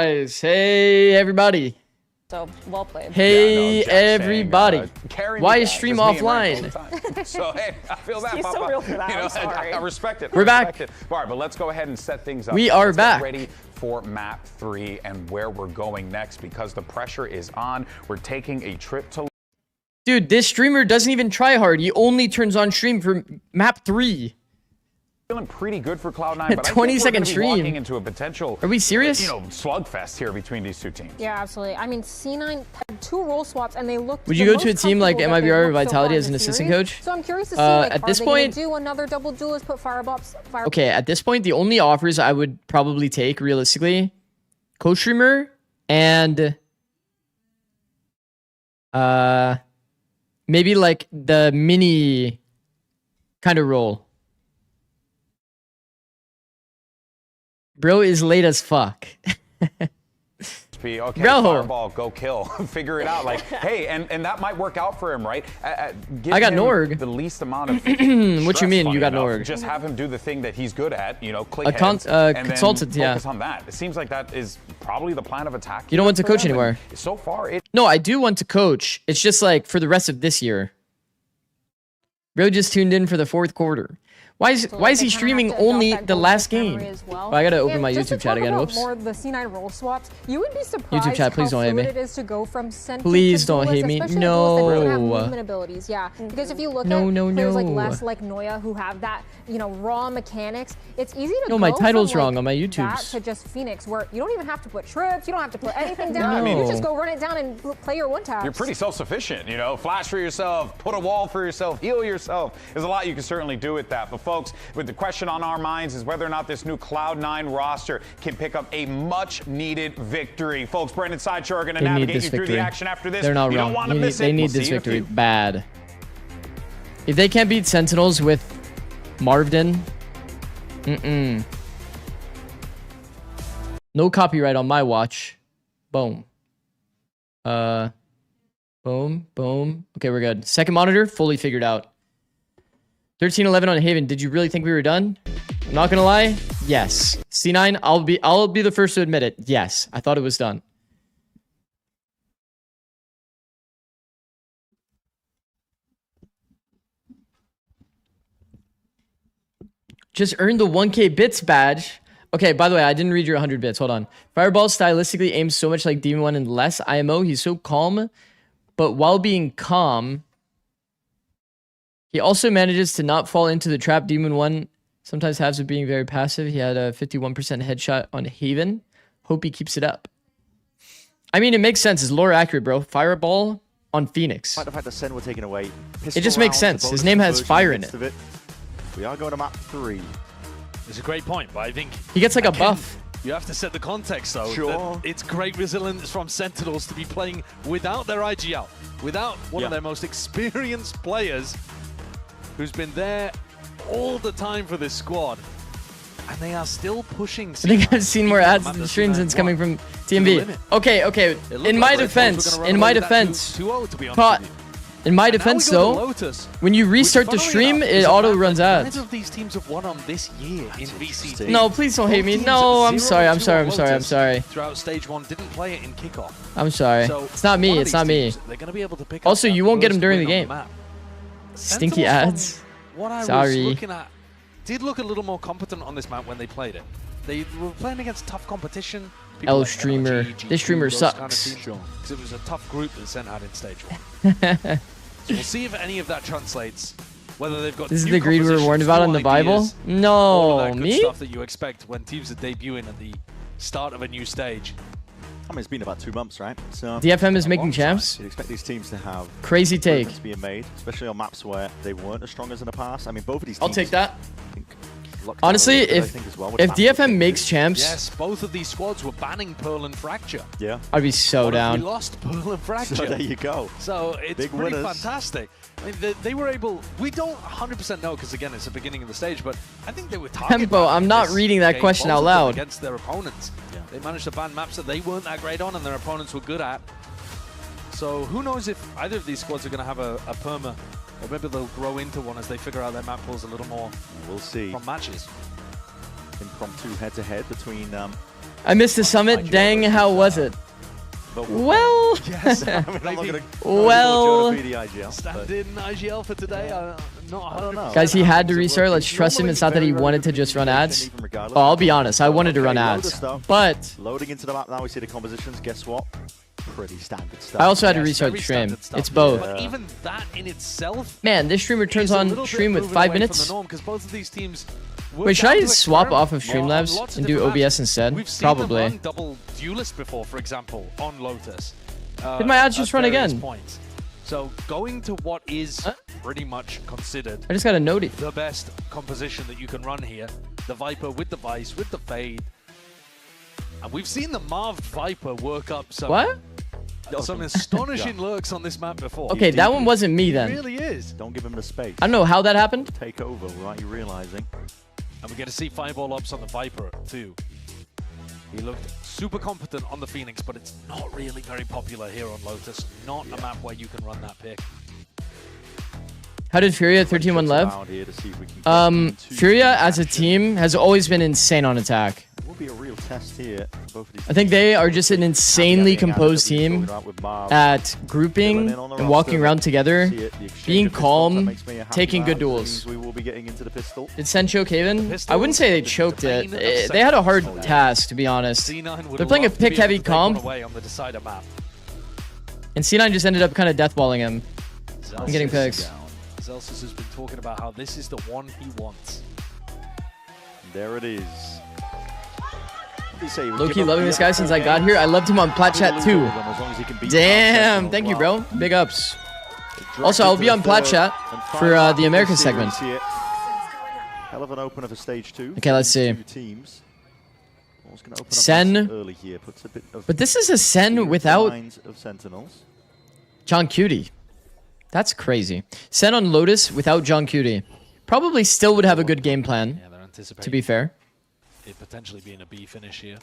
guys. Hey, everybody. So, well played. Hey, yeah, no, everybody. Saying, why is stream offline? So, hey, I feel that, He's Papa. so real for that. You know, I'm sorry. I respect it. We're back. All right, but let's go ahead and set things up. We are Let's back. Get ready for map 3 and where we're going next because the pressure is on. We're taking a trip to... Dude, this streamer doesn't even try hard. He only turns on stream for map 3. Feeling pretty good for Cloud9, but 20-second stream. Walking into a potential, Are we serious? Slugfest here between these two teams. Yeah, absolutely. I mean, C9 had 2 role swaps, and they looked. Would you go to a team like MIBR or Vitality as an assistant coach? So I'm curious to see, like, at this are point, they gonna do another double duelist, put Firebombs? Okay, at this point, the only offers I would probably take, realistically, coach streamer and maybe like the mini kind of role. Bro is late as fuck. Okay, Bro. Fireball, go kill. Figure it out. Like, hey, and that might work out for him, right? Give I got him Norg. the least amount of What you mean you got enough. Norg? Just have him do the thing that he's good at, click A heads, and consultant, then yeah. focus on that. It seems like that is probably the plan of attack. You don't want to for coach them, anymore. and so far, No, I do want to coach. It's just like for the rest of this year. Bro just tuned in for the 4th quarter. Why is he streaming only the last game? Well. I gotta open my just to YouTube chat talk again. about Whoops. More the C9 role swaps. You would be surprised YouTube chat, please how don't hate me. fluid it is to go from Sentry Please to don't duelist, hate me. especially duelists that don't have No. movement abilities. Yeah, because if you look No, at no, players like no. Les, like Noya, who have that raw mechanics, it's easy to No, go my title's from, wrong on my that YouTubes. to just Phoenix, where you don't even have to put trips, you don't have to put anything down. No. You just go run it down and play your one taps. You're pretty self-sufficient, flash for yourself, put a wall for yourself, heal yourself. There's a lot you can certainly do with that. But folks, with the question on our minds is whether or not this new Cloud9 roster can pick up a much-needed victory. Folks, Brendan Sideshow are going to navigate you through the action after this. They're not you wrong. Don't want to miss They it. need We'll this see you in a victory few. bad. If they can't beat Sentinels with Marvden, no copyright on my watch. Boom. Boom, boom. Okay, we're good. Second monitor, fully figured out. 13-11 on Haven. Did you really think we were done? I'm not gonna lie. Yes. C9, I'll be the first to admit it. Yes, I thought it was done. Just earned the 1K bits badge. Okay, by the way, I didn't read your 100 bits. Hold on. Fireball stylistically aims so much like Demon 1 and less IMO. He's so calm, but while being calm, he also manages to not fall into the trap Demon 1 sometimes has of being very passive. He had a 51% headshot on Haven. Hope he keeps it up. I mean, it makes sense. It's lore accurate, bro. Fireball on Phoenix. Despite the fact that SEN were taken away, It just makes sense. His name has fire in it. We are going to map 3. It's a great point, but I think He gets like a buff. you have to set the context, though. Sure. That it's great resilience from Sentinels to be playing without their IGL, without one of their most experienced players who's been there all the time for this squad. And they are still pushing. I think I've seen more ads than streams than it's coming from TMB. Okay, okay. In my defense, though, when you restart the stream, it auto runs ads. None of these teams have won on this year in VCT. No, please don't hate me. No, I'm sorry. I'm sorry. I'm sorry. I'm sorry. Throughout stage 1, didn't play it in kickoff. I'm sorry. It's not me. It's not me. They're going to be able to pick Also, up you that won't get them first during the win on game. map. Stinky Sentinels, ads. from what I was Sorry. looking at, did look a little more competent on this map when they played it. They were playing against tough competition. People L like streamer. NRG, This streamer those kind of sucks. teams, 'cause it was a tough group that Sen had in stage 1. So we'll see if any of that translates. Whether they've got This is new the greed we were compositions, warned about new in the Bible? ideas, all No, of that good me? stuff that you expect when teams are debuting at the start of a new stage. I mean, it's been about 2 months, right? So DFM is making champs. you'd expect these teams to have Crazy take. improvements being made, especially on maps where they weren't as strong as in the past. I mean, both of these teams. I'll take that. I think, locked down Honestly, a little bit, I if think, as well, with if map DFM changes. makes champs, Yes, both of these squads were banning Pearl and Fracture. Yeah. I'd be so What if down. we lost Pearl and Fracture? So there you go. So it's Big pretty winners. fantastic. I mean, they were able. We don't 100% know because again, it's the beginning of the stage. But I think they were targeted. Tempo, I'm not this reading that game, question both out of them loud. against their opponents. Yeah. They managed to ban maps that they weren't that great on, and their opponents were good at. So who knows if either of these squads are going to have a perma, or maybe they'll grow into one as they figure out their map pools a little more We'll see. from matches. Impromptu head-to-head between I missed the summit. Dang, how was it? Well, Yes, I mean, I'm not gonna well, be the IGL, stand but in IGL for today. Not 100%. guys, he had to restart. Let's trust him. It's not that he wanted to just run ads. Oh, I'll be honest. I wanted to run ads, but loading into the map now, we see the compositions. Guess what? Pretty standard stuff. I also had to Yes, restart the very stream. standard stuff. It's both. But even that in itself, Man, this streamer turns is a on little bit stream with moving 5 away from minutes. the norm, 'cause both of these teams were Wait, should down I to swap experiment off of on Streamlabs lots of and do different OBS maps. instead? We've seen them Probably. run double duelist before, for example, on Lotus. Did my ads just at run various again? Points. So going to what is pretty much considered I just got a note. the best composition that you can run here, the Viper with the Vice, with the Fade. And we've seen the Marv Viper work up some, What? some astonishing lurks on this map before. Okay, that one wasn't me It then. really is. Don't give him the space. I don't know how that happened. Take over without you realizing. And we get to see Fireball Ops on the Viper too. He looked super competent on the Phoenix, but it's not really very popular here on Lotus. Not a map where you can run that pick. How did Furia 13-1 Lev? Around here to see if we can get into Furia as a action. team has always been insane on attack. It will be a real test here. Both of these I think they are just an insanely Getting composed out of the team talking about with Marv. at grouping Filling in on the and walking roster. around together, See it, the exchange being of pistols, that calm, makes me a happy taking good man. duels. Means we will be getting into the pistol. Did Sen choke Haven? Pistol, I wouldn't say they the choked it. pain of They had a hard second. task, to be honest. C9 would They're playing a love to be able pick-heavy to take one comp, away on the decider map. and C9 just ended up kind of deathballing him. I'm getting Zelsis picks. down. Zelsis has been talking about how this is the one he wants. There it is. Low-key loving this guy since I got here. I loved him on Plat Chat too. Damn, thank you, bro. Big ups. Also, I'll be on Plat Chat for the American segment. Hell of an opener for stage 2. Okay, let's see. Two teams. Gonna open up Sen. nice early here, puts a bit of But this is a Sen without lines of Sentinels. John Cutie. That's crazy. Sen on Lotus without John Cutie. Probably still would have a good game plan, Yeah, they're anticipating to be fair. it potentially being a B finish here.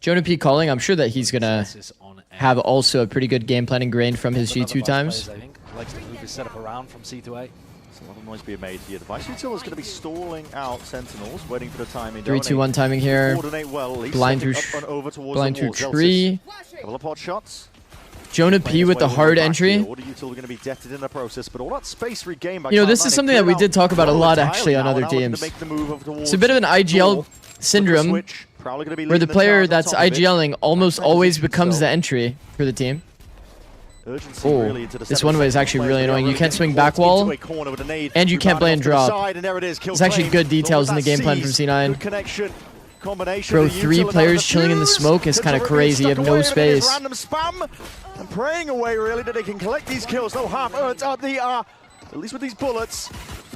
Jonah P calling. I'm sure that he's going to Zelsis on air. have also a pretty good game plan ingrained from his Another G2 Vice times. players, I think, likes to move his setup around from C to A. There's a lot of noise being made here. The Vice Util is going to be stalling out Sentinels, waiting for the timing. 3-2-1 timing here. Coordinate well, at least Blind stepping through up and over towards Blind the through wall. Zelsis, tree. couple of pot shots. Jonah P with the hard entry. Order Util are going to be deaded in the process, but all that space regained by You know, this Cloud9 is something that we did talk about a lot actually on other teams. It's a bit of an IGL syndrome where the player that's IGLing almost always becomes the entry for the team. Oh, this one way is actually really annoying. You can't swing back wall, and you can't blend drop. It's actually good details in the game plan from C9. Bro, 3 players chilling in the smoke is kind of crazy. You have no space. Random spam and praying away really that they can collect these kills. No half earns up the at least with these bullets.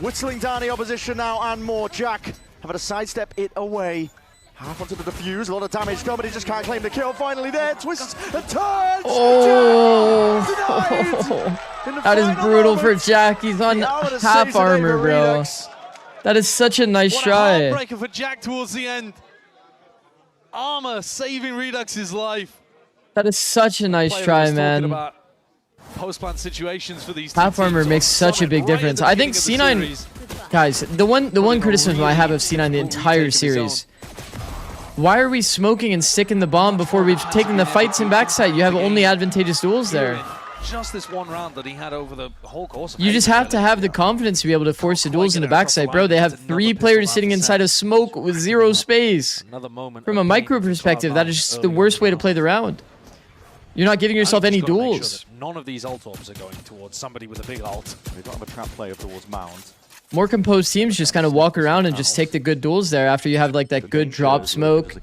Whistling down the opposition now and more. Jack having to sidestep it away. Half onto the defuse, a lot of damage done, but he just can't claim the kill. Finally there, twists and turns. Oh, Jack, that is brutal for Jack. He's on half armor, bro. That is such a nice What a try. heartbreaker for Jack towards the end. Armor saving Redux's life. That is such a nice Player try, was talking man. about post-plant situations for these Half two armor teams makes on such a Summit big right at difference. the I think beginning of the C9, series. guys, the one criticism I have of C9 the entire series. Why are we smoking and sticking the bomb before we've taken the fights in backside? You have only advantageous duels there. Just this one round that he had over the whole course. You just have to have the confidence to be able to force the duels in the backside, bro. They have 3 players sitting inside of smoke with 0 space. Another moment From a micro perspective, that is just the worst way to play the round. You're not giving yourself any duels. None of these ult orbs are going towards somebody with a big ult. They don't have a trap player towards Mound. More composed teams just kind of walk around and just take the good duels there after you have like that good drop smoke.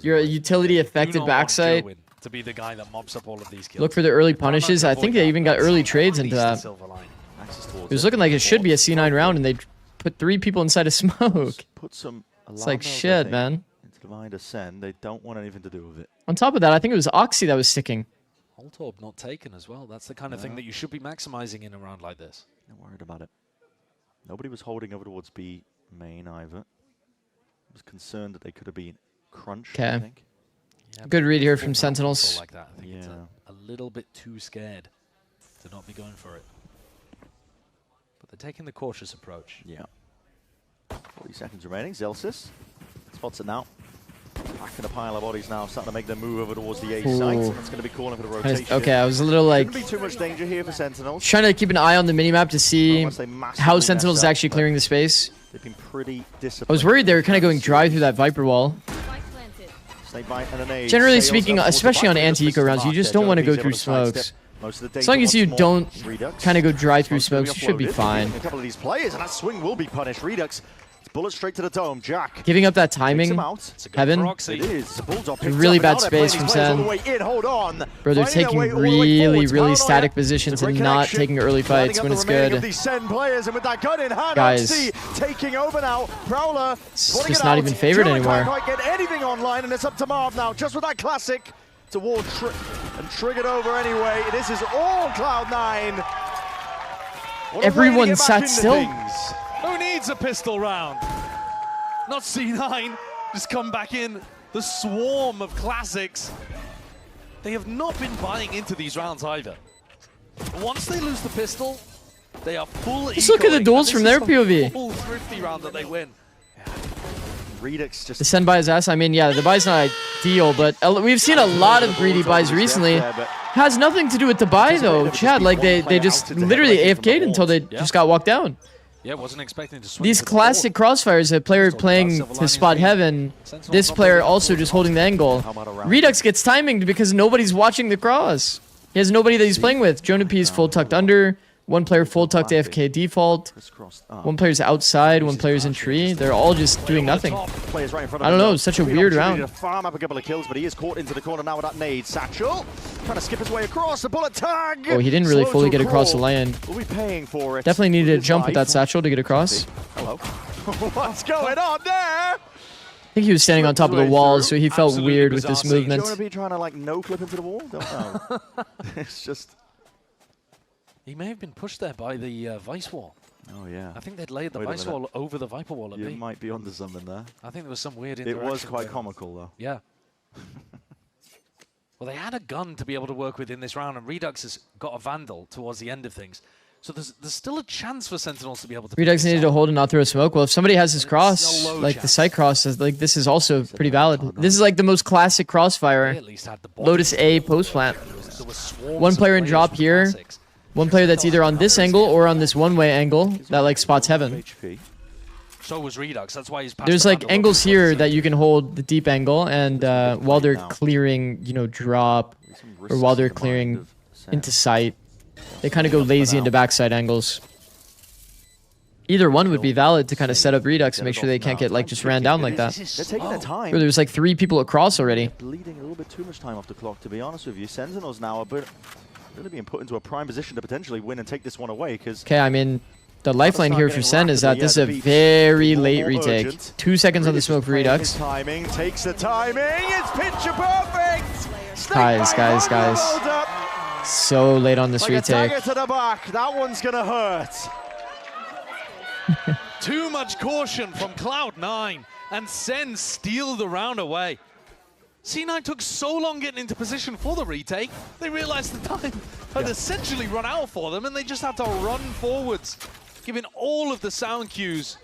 You're a utility affected backside. To be the guy that mops up all of these kills. Look for the early punishes. I think they even got early trades into that. It was looking like it should be a C9 round, and they put 3 people inside of smoke. Put some It's like shit, man. Into the mind of Sen. They don't want anything to do with it. On top of that, I think it was Oxy that was sticking. Ult orb not taken as well. That's the kind of thing that you should be maximizing in a round like this. Not worried about it. Nobody was holding over towards B main either. Was concerned that they could have been crunched, I Okay. think. Yeah, Good read here from full round Sentinels. control like that, I think it's Yeah. a little bit too scared to not be going for it. But they're taking the cautious approach. Yeah. 40 seconds remaining. Zelsis spots it now. Back in a pile of bodies now, starting to make their move over towards the A site. That's going to be calling for the rotation. Okay, I was a little like Shouldn't be too much danger here for Sentinels. trying to keep an eye on the minimap to see how Sentinels is actually clearing the space. They've been pretty disciplined. I was worried they were kind of going dry through that Viper wall. Generally speaking, especially on anti-eco rounds, you just don't want to go through smokes. As long as you don't kind of go dry through smokes, you should be fine. A couple of these players, and that swing will be punished. Redux, it's bullet straight to the dome. Jack Giving up that timing, Heaven, it is. really bad space from Sen. Bro, they're taking really static positions and not taking early fights when it's good. Guys, taking over now. Prowler, it's just not even favored anymore. Can't quite get anything online, and it's up to Marv now. Just with that classic. It's a ward and triggered over anyway. This is all Cloud9. Everyone sat still. Who needs a pistol round? Not C9. Just come back in. The swarm of classics. They have not been buying into these rounds either. Once they lose the pistol, they are full. Just look at the duels from their POV. Full thrifty round that they win. Redux just The Sen buy his ass. I mean, yeah, the buy's not ideal, but we've seen a lot of greedy buys recently. Has nothing to do with the buy though, Chad. Like they just literally AFK'd until they just got walked down. Yeah, wasn't expecting to swing. These classic crossfires, a player playing to spot Heaven, this player also just holding the angle. Redux gets timinged because nobody's watching the cross. He has nobody that he's playing with. Jonah P is full tucked under. One player full tucked AFK default. One player's outside. One player's in tree. They're all just doing nothing. I don't know. It's such a weird round. Farm up a couple of kills, but he is caught into the corner now with that nade. Satchel trying to skip his way across the bullet tag. Oh, he didn't really fully get across the lane. We'll be paying for it. Definitely needed to jump with that satchel to get across. Hello. What's going on there? I think he was standing on top of the wall, so he felt weird with this movement. Jonah be trying to like no clip into the wall? Don't know. It's just. He may have been pushed there by the Vice wall. Oh, yeah. I think they'd laid the Vice wall over the Viper wall at B. You might be onto something there. I think there was some weird interaction. It was quite comical, though. Yeah. Well, they had a gun to be able to work with in this round, and Redux has got a Vandal towards the end of things. So there's still a chance for Sentinels to be able to... Redux needed to hold and not throw a smoke. Well, if somebody has his cross, like the site cross, like this is also pretty valid. This is like the most classic crossfire. Lotus A post plant. One player in drop here. One player that's either on this angle or on this one-way angle that like spots Heaven. So was Redux. That's why he's There's like angles here that you can hold the deep angle, and while they're clearing, you know, drop, or while they're clearing into sight, they kind of go lazy into backside angles. Either one would be valid to kind of set up Redux and make sure they can't get like just ran down like that. They're taking their time. There's like 3 people across already. Bleeding a little bit too much time off the clock, to be honest with you. Sentinels now are really being put into a prime position to potentially win and take this one away. Okay, I mean, the lifeline here for Sen is that this is a very late retake. 2 seconds on the smoke for Redux. Timing takes the timing. It's picture perfect. Guys. So late on this retake. To the back. That one's gonna hurt. Too much caution from Cloud9, and Sen steal the round away. C9 took so long getting into position for the retake, they realized the time had essentially run out for them, and they just had to run forwards, giving all of the sound cues.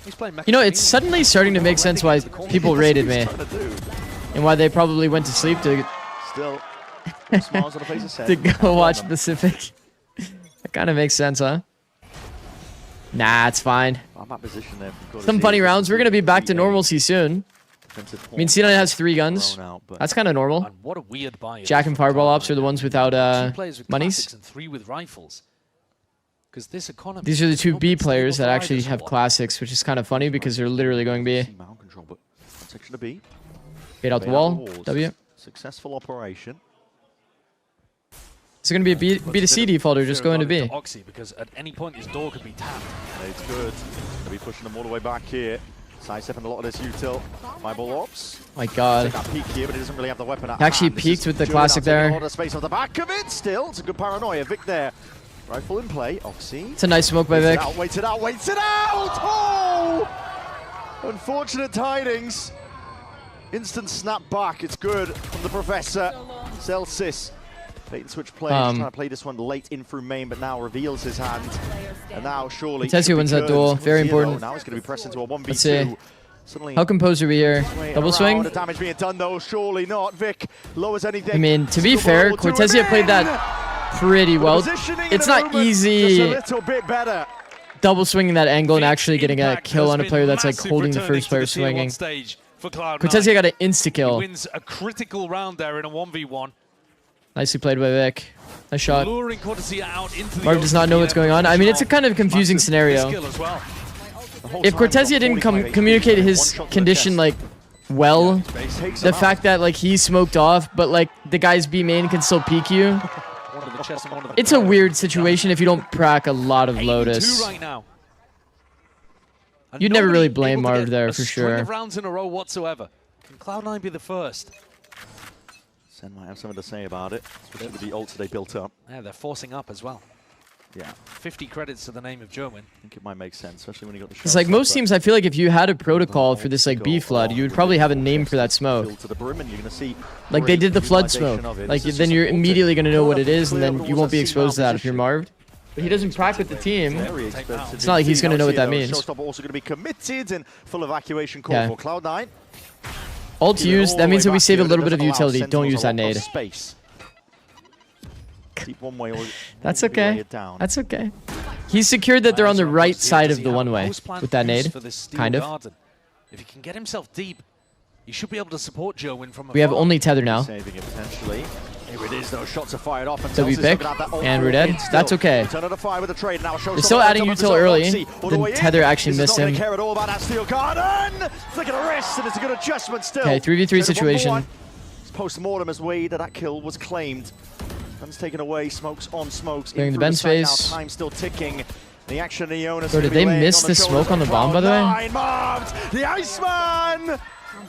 He's playing you know, it's suddenly starting to make sense why people raided me. And why they probably went to sleep to to go watch Pacific. That kind of makes sense, huh? Nah, it's fine. Some funny rounds. We're going to be back to normalcy soon. I mean, C9 has 3 guns. That's kind of normal. What a weird buy. Jack and Fireball Ops are the ones without monies. And 3 with rifles. These are the 2 B players that actually have classics, which is kind of funny because they're literally going B. Bait out the wall. W. Successful operation. It's going to be a B to C default or just going to B. Oxy, because at any point his door could be tapped. It's good. They'll be pushing them all the way back here. Sidestepping a lot of this util. Fireball Ops. My God. That peek here, but he doesn't really have the weapon at Actually hand. peeked with the classic there. A lot of space on the back of it. Still, it's a good paranoia. Vic there. Rifle in play. Oxy. It's a nice smoke by Vic. Wait it out. Oh! Unfortunate tidings. Instant snap back. It's good from the Professor. Celsius. Bait and switch play. Trying to play this one late in through main, but now reveals his hand. And now surely. Tessie wins that duel. Very important. Now he's going to be pressed into a 1v2. Let's see. Suddenly, How composed are we here? Double swing? the damage being done though, surely not. Vic lowers anything. I mean, to be fair, Cortezia played that pretty well. It's not easy just a little bit better. double swinging that angle and actually getting a kill on a player that's like holding the first player swinging. Cortezia got an insta-kill. Wins a critical round there in a 1v1. Nicely played by Vic. Nice shot. Luring Cortezia out into the Marv does not know what's going on. I mean, it's a kind of confusing scenario. If Cortezia didn't communicate his condition like well, the fact that like he smoked off, but like the guy's B main can still peek you, it's a weird situation if you don't prac a lot of Lotus. You'd never really blame Marv there for sure. Rounds in a row whatsoever. Can Cloud9 be the first? Sen might have something to say about it, especially with the ults they built up. Yeah, they're forcing up as well. Yeah, 50 credits to the name of Gerwin. I think it might make sense, especially when you got the. It's like most teams, I feel like if you had a protocol for this like B flood, you would probably have a name for that smoke. To the brim and you're gonna see like they did the flood smoke. Like then you're immediately gonna know what it is, and then you won't be exposed to that if you're Marved. But he doesn't prac with the team. It's not like he's gonna know what that means. Showstopper also gonna be committed and full evacuation call for Cloud9. Ult used. That means that we save a little bit of utility. Don't use that nade. Keep one way or That's okay. That's okay. He's secured that they're on the right side of the one-way with that nade, kind of. If he can get himself deep, he should be able to support Gerwin from afar. We have only tether now. Saving it potentially. Here it is, those shots are fired off. W pick, and we're dead. That's okay. They're still adding util early. The tether actually missed him. Flick of the wrist, and it's a good adjustment still. Okay, 3v3 situation. Post-mortem as Wade, that kill was claimed. Guns taken away, smokes on smokes. Clearing the Ben's face. Time still ticking. The action of the Jonas. Bro, did they miss the smoke on the bomb, by the way? The Iceman!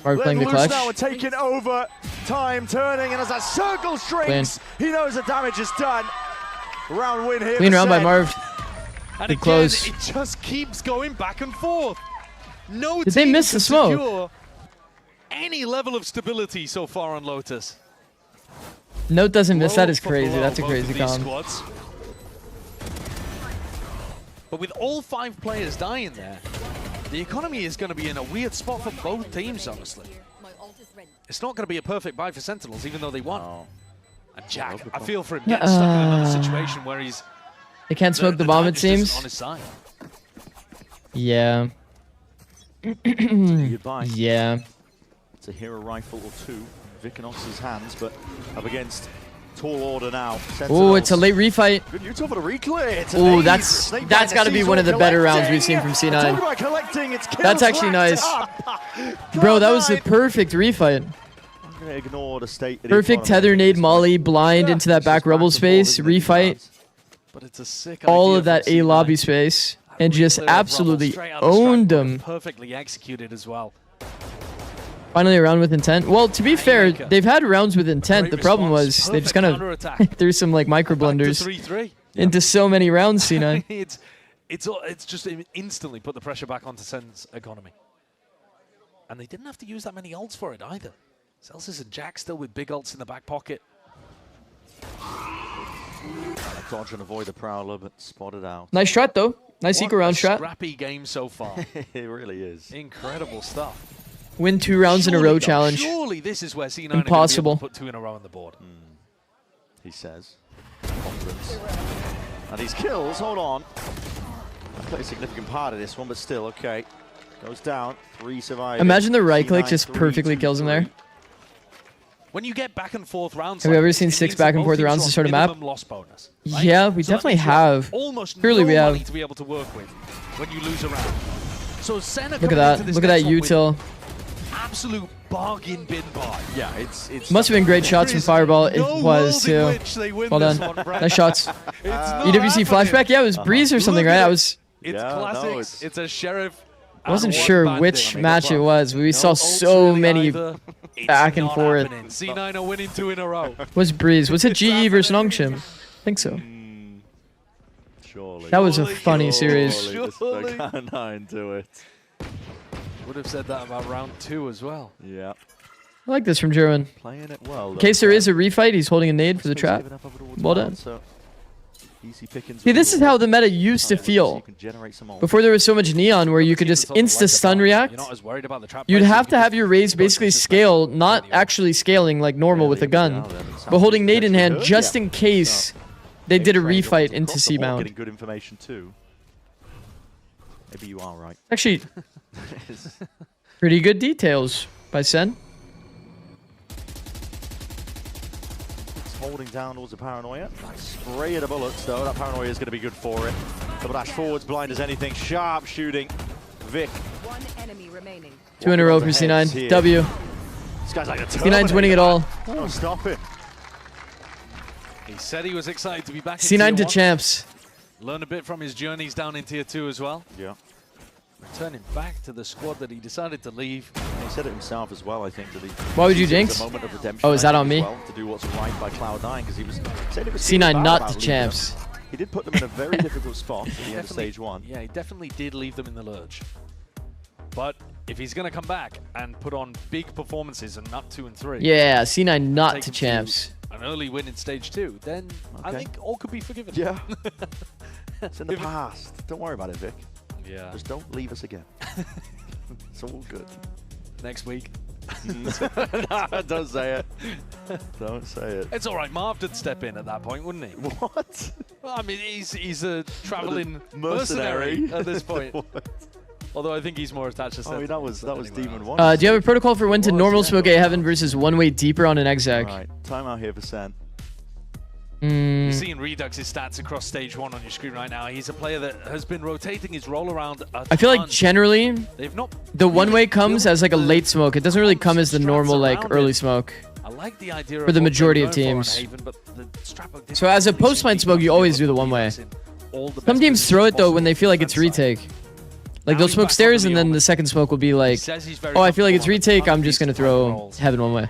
Marv playing the clutch. Now and taking over. Time turning, and as that circle shrinks, he knows the damage is done. Round win here. Clean round by Marv. And again, close. it just keeps going back and forth. No Did they team miss the can smoke? secure any level of stability so far on Lotus. Note doesn't miss. That is crazy. That's a crazy comp. But with all 5 players dying there, the economy is going to be in a weird spot for both teams, honestly. It's not going to be a perfect buy for Sentinels, even though they won. And Jack, I feel for him getting stuck in another situation where he's... They can't smoke the bomb, it seems. On his side. Yeah. Goodbye. Yeah. It's a hero rifle or two. Vicanox's hands, but up against tall order now. Oh, it's a late refight. Good util for the reclear. Oh, that's got to be one of the better rounds we've seen from C9. That's actually nice. Bro, that was a perfect refight. I'm gonna ignore the state. Perfect tether nade molly blind into that back rubble space. Refight. But it's a sick all of that A lobby space and just absolutely owned them. Perfectly executed as well. Finally a round with intent. Well, to be fair, they've had rounds with intent. The problem was they just kind of threw some like micro blunders into so many rounds, C9. it's just instantly put the pressure back onto Sen's economy. And they didn't have to use that many ults for it either. Celsius and Jack still with big ults in the back pocket. Dodge and avoid the Prowler, but spotted out. Nice shot though. Nice eco round shot. Scrappy game so far. It really is. Incredible stuff. Win 2 rounds in a row challenge. Surely this is where C9 Impossible. Are put 2 in a row on the board. He says. Confidence. And these kills, hold on. I played a significant part of this one, but still, okay. Goes down, 3 survivors. Imagine the right click just perfectly kills him there. When you get back and forth rounds, have we ever seen 6 back and forth rounds to start a map? Bonus, right? Yeah, we definitely have. Surely we have. To be able to work with when you lose a round. So Senna look at that. Look at that util. Absolute bargain bin buy. Yeah, it's must have been great shots from Fireball. It was too. Well done. Nice shots. EWC flashback. Yeah, it was Breeze or something, right? It's classics. It's a Sheriff. I wasn't sure which match it was, but we saw so many back and forth. C9 are winning 2 in a row. Was Breeze? Was it GE versus Nongshim? I think so. Surely. That was a funny series. Surely. Nine to it. Would have said that about round 2 as well. Yeah. I like this from Gerwin. Playing it well. In case there is a refight, he's holding a nade for the trap. Well done. Easy pickings. See, this is how the meta used to feel. Before there was so much neon where you could just insta-stun react, you'd have to have your Raze basically scale, not actually scaling like normal with a gun, but holding nade in hand just in case they did a refight into C-bound. Getting good information too. Maybe you are right. Actually, pretty good details by SEN. Holding down towards the Paranoia. Nice spray of the bullets, though. That Paranoia is going to be good for it. Double dash forwards, blind as anything. Sharp shooting. Vic. One enemy remaining. 2 in a row for C9. W. This guy's like a C9's winning it all. Oh, stop it. He said he was excited to be back in C9 to Tier 1. champs. Learn a bit from his journeys down in Tier 2 as well. Yeah. Returning back to the squad that he decided to leave. He said it himself as well, I think. That he Why would you sees it as jinx? a moment of redemption, Oh, is that on me? well, to do what's right by Cloud9, because he was said it was C9 not to champs. He did put them in a very difficult spot at the end of stage 1. Yeah, he definitely did leave them in the lurch. But if he's going to come back and put on big performances and not 2 and 3. Yeah, C9 not take to him champs. An early win in stage 2, then I think all could be forgiven. Yeah. It's in the past. Don't worry about it, Vic. Yeah. Just don't leave us again. It's all good. Next week. No, don't say it. Don't say it. It's all right. Marv did step in at that point, wouldn't he? What? Well, I mean, he's a traveling mercenary at this point. Although I think he's more attached to Oh, that was Demon 1. Do you have a protocol for when to normal smoke A heaven versus one way deeper on an exec? Right, timeout here for SEN. You're seeing Redux's stats across stage 1 on your screen right now. He's a player that has been rotating his roll around a I feel like ton. generally They've not the one way really comes built as like a late smoke. It doesn't really come as the strats normal like around early it. smoke. I like the idea For the of what majority they're of going for on teams. Haven, but the Strapbook didn't So as a really post-line seem smoke, big you enough always to be do the able to one way. beat us in all the Some best teams throw it though positions when they feel like it's possible on that retake. Like Now they'll he's smoke back on stairs the and then Beyond. the second smoke will be He like, says he's very oh, I feel like it's comfortable on retake. the I'm just gonna throw rolls. heaven one way.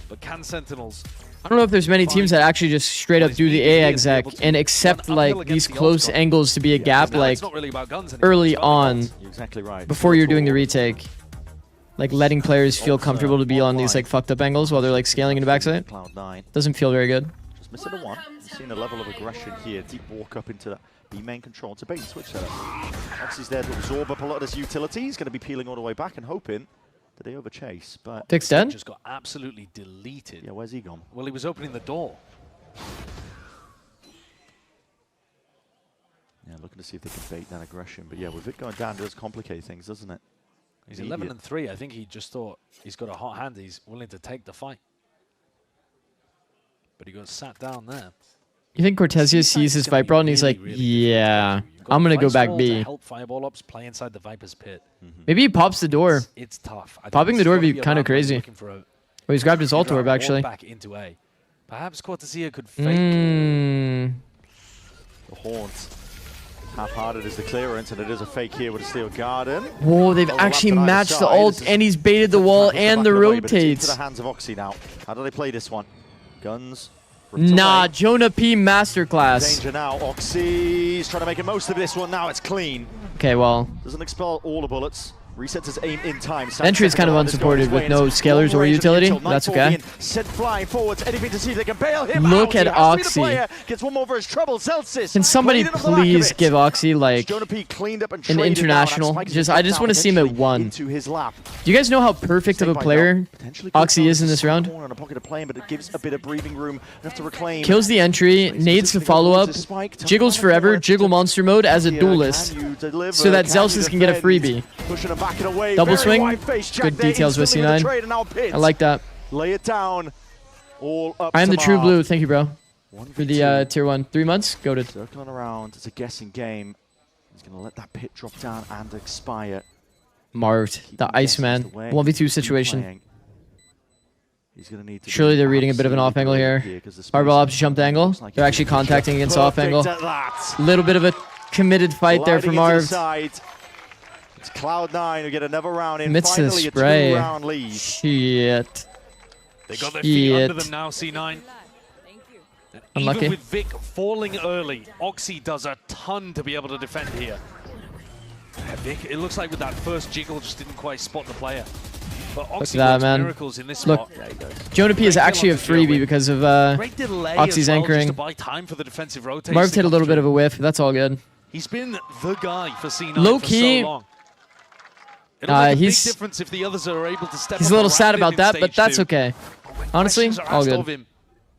But can Sentinels I don't know if there's many teams that actually just straight up do the A exec and accept like these close angles to be a gap now like it's not really about guns anymore, early it's about on guns. You're exactly right. before you're doing the retake. Like letting players feel comfortable to be on these like fucked up angles while they're like scaling in the backside. Cloud9. Doesn't feel very good. Just missing a 1. You're seeing a level of aggression here. Deep walk up into that B main control. It's a bait and switch setup. Oxy's there to absorb up a lot of this utility. He's going to be peeling all the way back and hoping that they overchase. But Fixed dead? Just got absolutely deleted. yeah, where's he gone? Well, he was opening the door. Yeah, looking to see if they can bait that aggression. But yeah, with Vic going down, it does complicate things, doesn't it? He's 11 and 3. I think he just thought he's got a hot hand. He's willing to take the fight. But he got sat down there. You think Cortesia sees his Viper and he's like, yeah, I'm gonna go back B. Help Fireball Ops play inside the Viper's pit. Maybe he pops the door. It's tough. I think Popping he's the door would gotta be kind of around crazy. looking for a Oh, he's grabbed his ult orb walk actually. back into A. Perhaps Cortesia could fake. Mm. The Haunt. Half-hearted is the clearance, and it is a fake here with a Steel Garden. Whoa, they've Oh, actually left and either matched the side. ult This is and he's baited the wall and the back of way, but it's into rotates. the hands of Oxy now. How do they play this one? Guns. Nah, away. Jonah P masterclass. Danger now. Oxy's trying to make the most of this one. Now it's clean. Okay, well, Doesn't expel all the bullets. Resets his aim in time. entry is kind of unsupported with no scalars or utility. That's okay. Sent flying forwards. Anything to see if they can bail him Look out. at He has to be the Oxy. player. Gets one more for his trouble. Celsius. Can somebody cleaning up the lack of please it. give Oxy like Jonah P cleaned up and an traded down. international? That spike I just down want to see him at potentially 1. into his lap. Do you guys know how perfect of a Saved by player Dom. Potentially could Oxy go is in into this the round? corner and a pocket of playing, but it gives a bit of breathing room enough to reclaim. Kills the entry, nades to follow up, jiggles forever, jiggle monster mode as a duelist, so that Zikz can get a freebie. Pushing him back and away. Double Very swing, wide face, Jack good there details with instantly C9. the trade, and now Pitts. I like that. Lay it down. All up I am to the true Marv. blue. Thank you, bro, for the 1v2. tier 1. 3 months, goated. Circling around. It's a guessing game. He's going to let that pit drop down and expire. Marved, the Keeping Iceman. guesses away. 1v2 Keep situation. playing. He's going to need to Surely be they're reading a bit of an off angle absolutely here. brilliant 'cause the space Fireball Ops jumped angle. looks like They're he's actually gonna be contacting against off perfect angle. at that. Little bit of a committed fight there for Gliding into the Marv. side. It's Cloud9 who get another round in. Amidst the Finally, spray. a 2-round lead. Shit. They got their feet under Shit. them now, C9. And Unlucky. even with Vic falling early, Oxy does a ton to be able to defend here. Yeah, Vic, it looks like with that first jiggle, just didn't quite spot the player. But Look at Oxy that, works man. miracles in this Look, spot. Jonah P is actually a freebie because of Great delay Oxy's as well, anchoring. just to buy time for the defensive rotation. Marv hit a little bit of a whiff. That's all good. He's been the guy for C9 Low for key, so long. It'll make a big he's- difference if the others are able to step He's up a little around sad him about in that, but stage that's 2. okay. Honestly, Questions are all asked good. of him.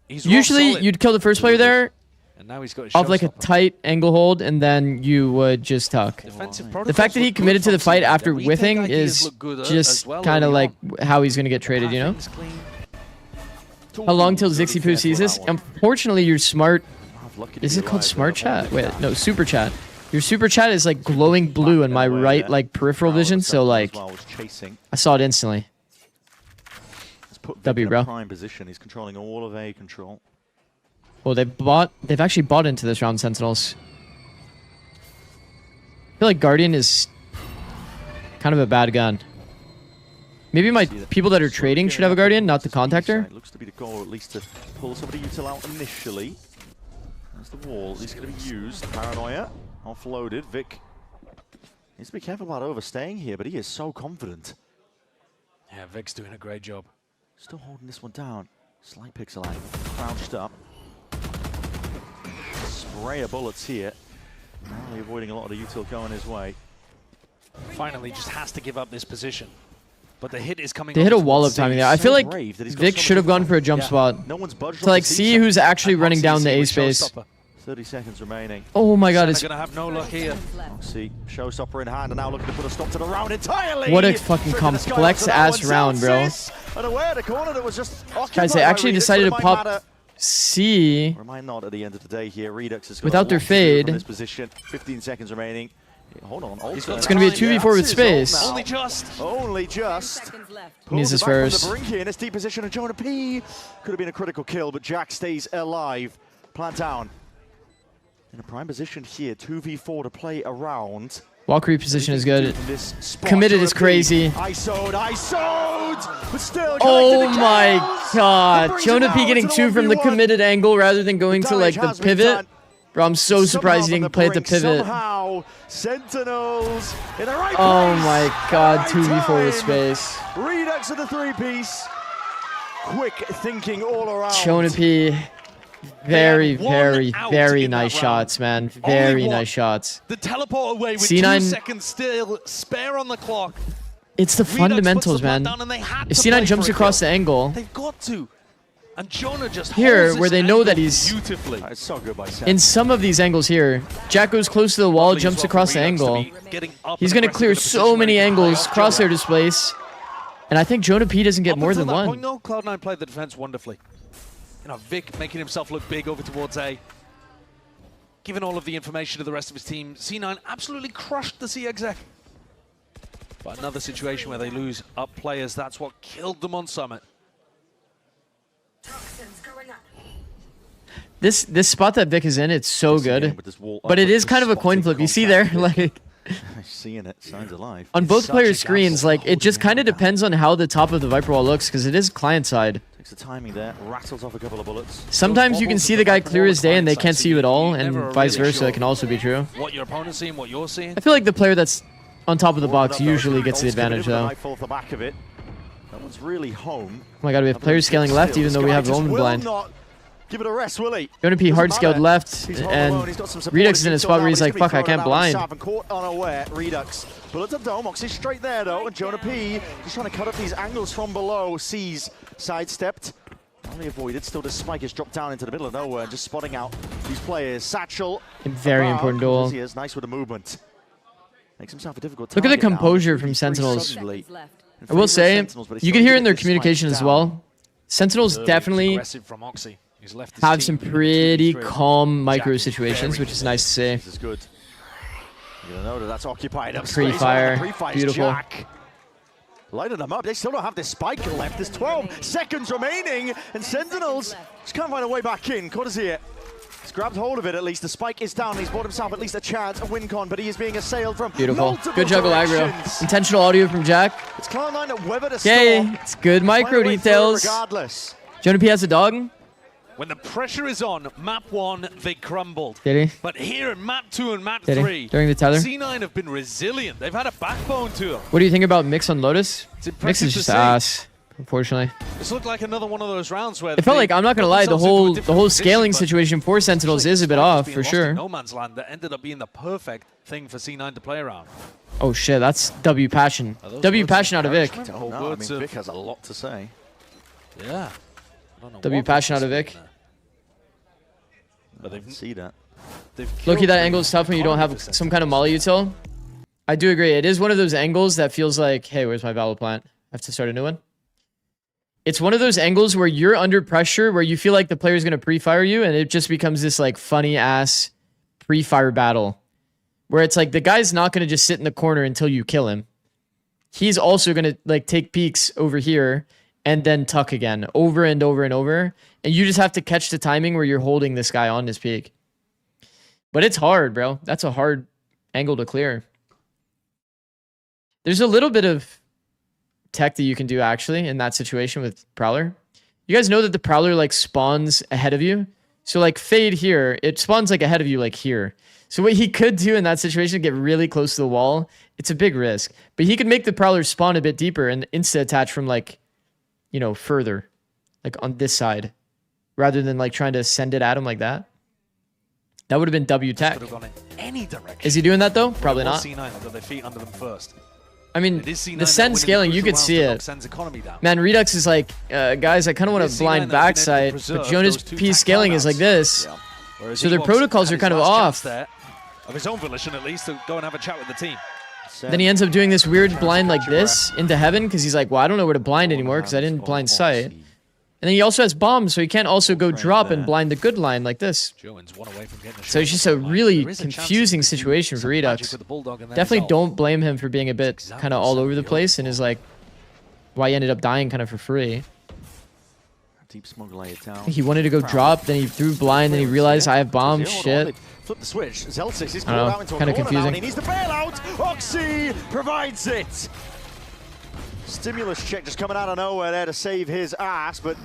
He's rock Usually, solid. you'd kill the first player there And now he's got his off like a showstopper. tight angle hold, and then you would just tuck. Defensive The protocols fact that he look good committed to the from fight C9. after Their whiffing retake ideas is look good as just well kind of early like on. how he's going to get traded, you know? Pathing's clean. How long till Zixie Poo sees this? Unfortunately, your smart... Lucky to Is be it called alive smart there. chat? Wait, no, super chat. Your super chat is like glowing blue in my right like peripheral vision, so like I saw it instantly. W, bro. Prime position. He's controlling all of A control. Well, they've actually bought into this round, Sentinels. I feel like Guardian is kind of a bad gun. Maybe my people that are trading should have a Guardian, not the contactor. Looks to be the goal, at least to pull somebody util out initially. There's the wall. He's going to be used. Paranoia offloaded. Vic needs to be careful about overstaying here, but he is so confident. Yeah, Vic's doing a great job. Still holding this one down. Slight pixel angle. Crouched up. Spray of bullets here. Narrowly avoiding a lot of the util going his way. Finally, just has to give up this position. But the hit is coming. They hit a off wall towards up timing C. there. I So feel like brave that he's got Vic so should have much gone for a jump Yeah. spot No one's budged to on like the see C who's actually And running Oxy down is the here A with space. showstopper. 30 seconds remaining. Oh my god, They're it's going to have no luck here. See, showstopper in hand, and now looking to put a stop to the round entirely. What a fucking Tripping the sky complex up to that ass one. round, bro. Celsius, unaware the corner that was just guys, they occupied by actually Redux, decided to but it might pop matter. C. Or am I not at the end of the day here? Redux has got Without a their lot to do fade. from this position. 15 seconds remaining. Hold on. He's got It's going to be a time. 2v4 with space. Only just. Only just. Seconds left. Needs his Pulls it back first. from the brink here in this deep position, and Jonah P could have been a critical kill, but Jack stays alive. Plant down. In a prime position here, 2v4 to play around. Valkyrie position is good. This spot, Committed Jonah is P. crazy. ISO'd, but still Oh collected the my kills. god. Brings it Jonah P now getting into 2 from the 1v1. committed angle rather than going to like Damage the has been pivot. done. Bro, I'm so surprised he Somehow didn't play at the on pivot. Somehow, Sentinels in the right Oh place. my god, Right 2v4 with time. space. Redux of the three-piece. Quick thinking all around. Jonah P. Very, They had one very, out very in that nice round. shots, man. Very one. nice shots. The teleport away with C9 2 seconds still spare on the clock. It's the Redux fundamentals, puts the plant man. down and they had If to C9 play jumps for a across the kill. angle, They've got to. And Jonah just Here, holds where this they know that angle he's- beautifully. It's so good by Sen. in some of these angles here, Jack goes close to the wall, Lovely as jumps well for across the Redux to angle. be getting up He's and going to aggressive clear in a position so where many he can angles, play off crosshair Jonah. displace. And I think Jonah P doesn't get Up more until than that one. point, no, Cloud9 played the defense wonderfully. You know, Vic making himself look big over towards A. Giving all of the information to the rest of his team. C9 absolutely crushed the C exec. But another situation where they lose up players, that's what killed them on Summit. This spot that Vic is in, it's so Again, good. with this wall But up, it is with kind of a spotting coin flip. You see there, contact. like Seeing it, signs alive. on both Such players' a screens, gamble. like it just kind of depends on how the top of the Viper wall looks because it is client side. Takes the timing there, rattles off a couple of bullets. Sometimes you can wobbles see at the guy Viper clear wall as at day and they client can't side, see you at so all, you and never vice really versa. That sure can also be true. what your opponent's seeing, what you're seeing. I feel like the player that's on top of the box usually gets the Bolt's committed advantage, with a though. rifle off the back of it. No one's really home. Oh my god, we have players scaling left even though we have Roman blind. Not give it a rest, will he? Jonah P Doesn't hard scaled matter. left, He's home and alone. He's got some support Redux is in a as spot util where he's now, like, but he's fuck, I gonna can't be thrown blind. out and caught unaware. Redux. Bullets of Dome. Oxy's straight there, though, and Jonah P just trying to cut up these angles from below. Sees sidestepped. Only avoided. Still, the spike is dropped down into the middle of nowhere and just spotting out these players. Satchel. A very Above, important duel. He is nice with the movement. Makes himself a difficult Look at the target now. composure from 53 Sentinels. suddenly. Seconds left. In I favor will of say, Sentinels, but it's you still can hear to in get their this spike communication as down. well. Sentinels Early, definitely aggressive from Oxy. He's left his have team some with a pretty 2v3. calm micro Jack is situations, very which is nice to see. This is good. You don't know that that's occupied up. Pre-fire, beautiful. Jack. Lighting them up. They still don't have this spike left. There's 12 seconds remaining, and Sentinels just can't find a way back in. Cordazier has grabbed hold of it at least. The spike is down. He's bought himself at least a chance, a win con, but he is being assailed from Beautiful. multiple Good juggle aggro. directions. Intentional audio from Jack. It's Cloud9 that weathered a Okay, storm. it's good micro Find a way through it details. Regardless. Jonah P has a dog. When the pressure is on, map 1, they crumbled. Did he? But here in map 2 and map Did he? 3, During the tether? C9 have been resilient. They've had a backbone to them. What do you think about Mix on Lotus? It's Mix impressive is to just see. ass, unfortunately. This looked like another one of those rounds where It felt like, I'm not gonna lie, the whole scaling situation situation for Sentinels is a bit off, for sure. No man's land that ended up being the perfect thing for C9 to play around. Oh shit, that's W Passion. W Passion out of Vic. Oh, no, I mean, Vic has a lot to say. Yeah. I don't know W what Passion out Vic's of Vic. doing there. But I didn't see that. they've Look, killed that the angle is tough when you don't have economy some kind of molly util. I do agree. It is one of those angles that feels like, hey, where's my Valo plant? I have to start a new one. It's one of those angles where you're under pressure, where you feel like the player's going to pre-fire you, and it just becomes this like funny ass pre-fire battle. Where it's like the guy's not going to just sit in the corner until you kill him. He's also going to like take peeks over here and then tuck again over and over and over. And you just have to catch the timing where you're holding this guy on his peak. But it's hard, bro. That's a hard angle to clear. There's a little bit of tech that you can do actually in that situation with Prowler. You guys know that the Prowler like spawns ahead of you. So like fade here, it spawns like ahead of you like here. So what he could do in that situation, get really close to the wall. It's a big risk. But he could make the Prowler spawn a bit deeper and insta-attach from like, you know, further. Like on this side. Rather than like trying to send it at him like that. That would have been W tech. Could have gone in any direction. Is he doing that though? Probably not. C9 have got their feet under them first. I mean, It is C9 the that Sen winning scaling, you crucial could see rounds to knock it. Sen's economy down. Man, Redux is like, guys, I kind of want It is to C9 blind that's been able to backside, but preserve Jonas those two P tack scaling is loadouts. like this. Yeah. Whereas So their Ewoks protocols had are his kind of last chance off. there, of his own volition at least, to go and have a chat with the team. Then he ends up doing this weird blind like this into heaven because he's like, well, I don't know where to blind anymore because I didn't blind sight. And then he also has bombs, so he can't also go drop and blind the good line like this. Jones one away from getting a So it's shot just on a the line. really There is a chance confusing that they do situation for some magic Redux. with the Bulldog and then Definitely resolve. don't blame him for being a bit kind of all over the place and is like why he ended up dying kind of for free. Deep smoke laid down. He wanted to go drop, then he threw blind, then he realized I have bombs. Shit. Flip the switch. Zikz is I don't caught know, out into a kinda corner now, confusing. and he needs the bailout. Oxy provides it. Stimulus check just coming out of nowhere there to save his ass, but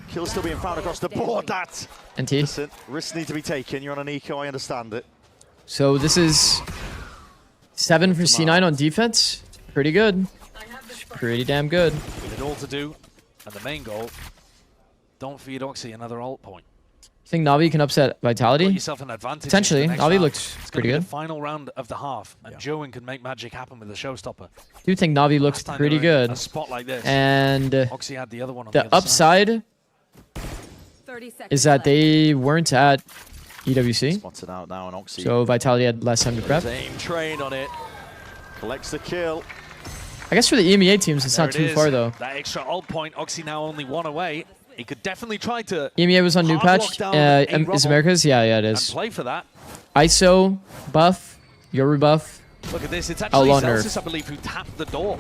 kill still being found across the board. That NT. listen, risks need to be taken. You're on an eco, I understand it. So this is 7 for C9 on defense. Pretty good. Pretty damn good. With it all to do, and the main goal, don't feed Oxy another ult point. You think Navi can upset Got Vitality? yourself an advantage. Potentially. into the next Navi round. looks It's pretty gonna be good. the final round of the half, and Joen can make magic happen with the showstopper. I do think Navi looks Last time pretty they were in good. A spot like this. And Oxy had the other one on the the other side. upside 30 seconds is that left. they weren't at EWC. Spotted out now, and Oxy. So Vitality had less time to prep. Same train on it. Collects the kill. I guess for the EMEA teams, it's There not it too is. far though. That extra ult point, Oxy now only one away. He could definitely try to EMEA was on new Hard patch. lockdown a Is Rumble. Americas? Yeah, it and is. play for that. ISO buff, Yoru buff. Look at this. It's actually Outlaw Celsius, nerf. I believe, who tapped the door.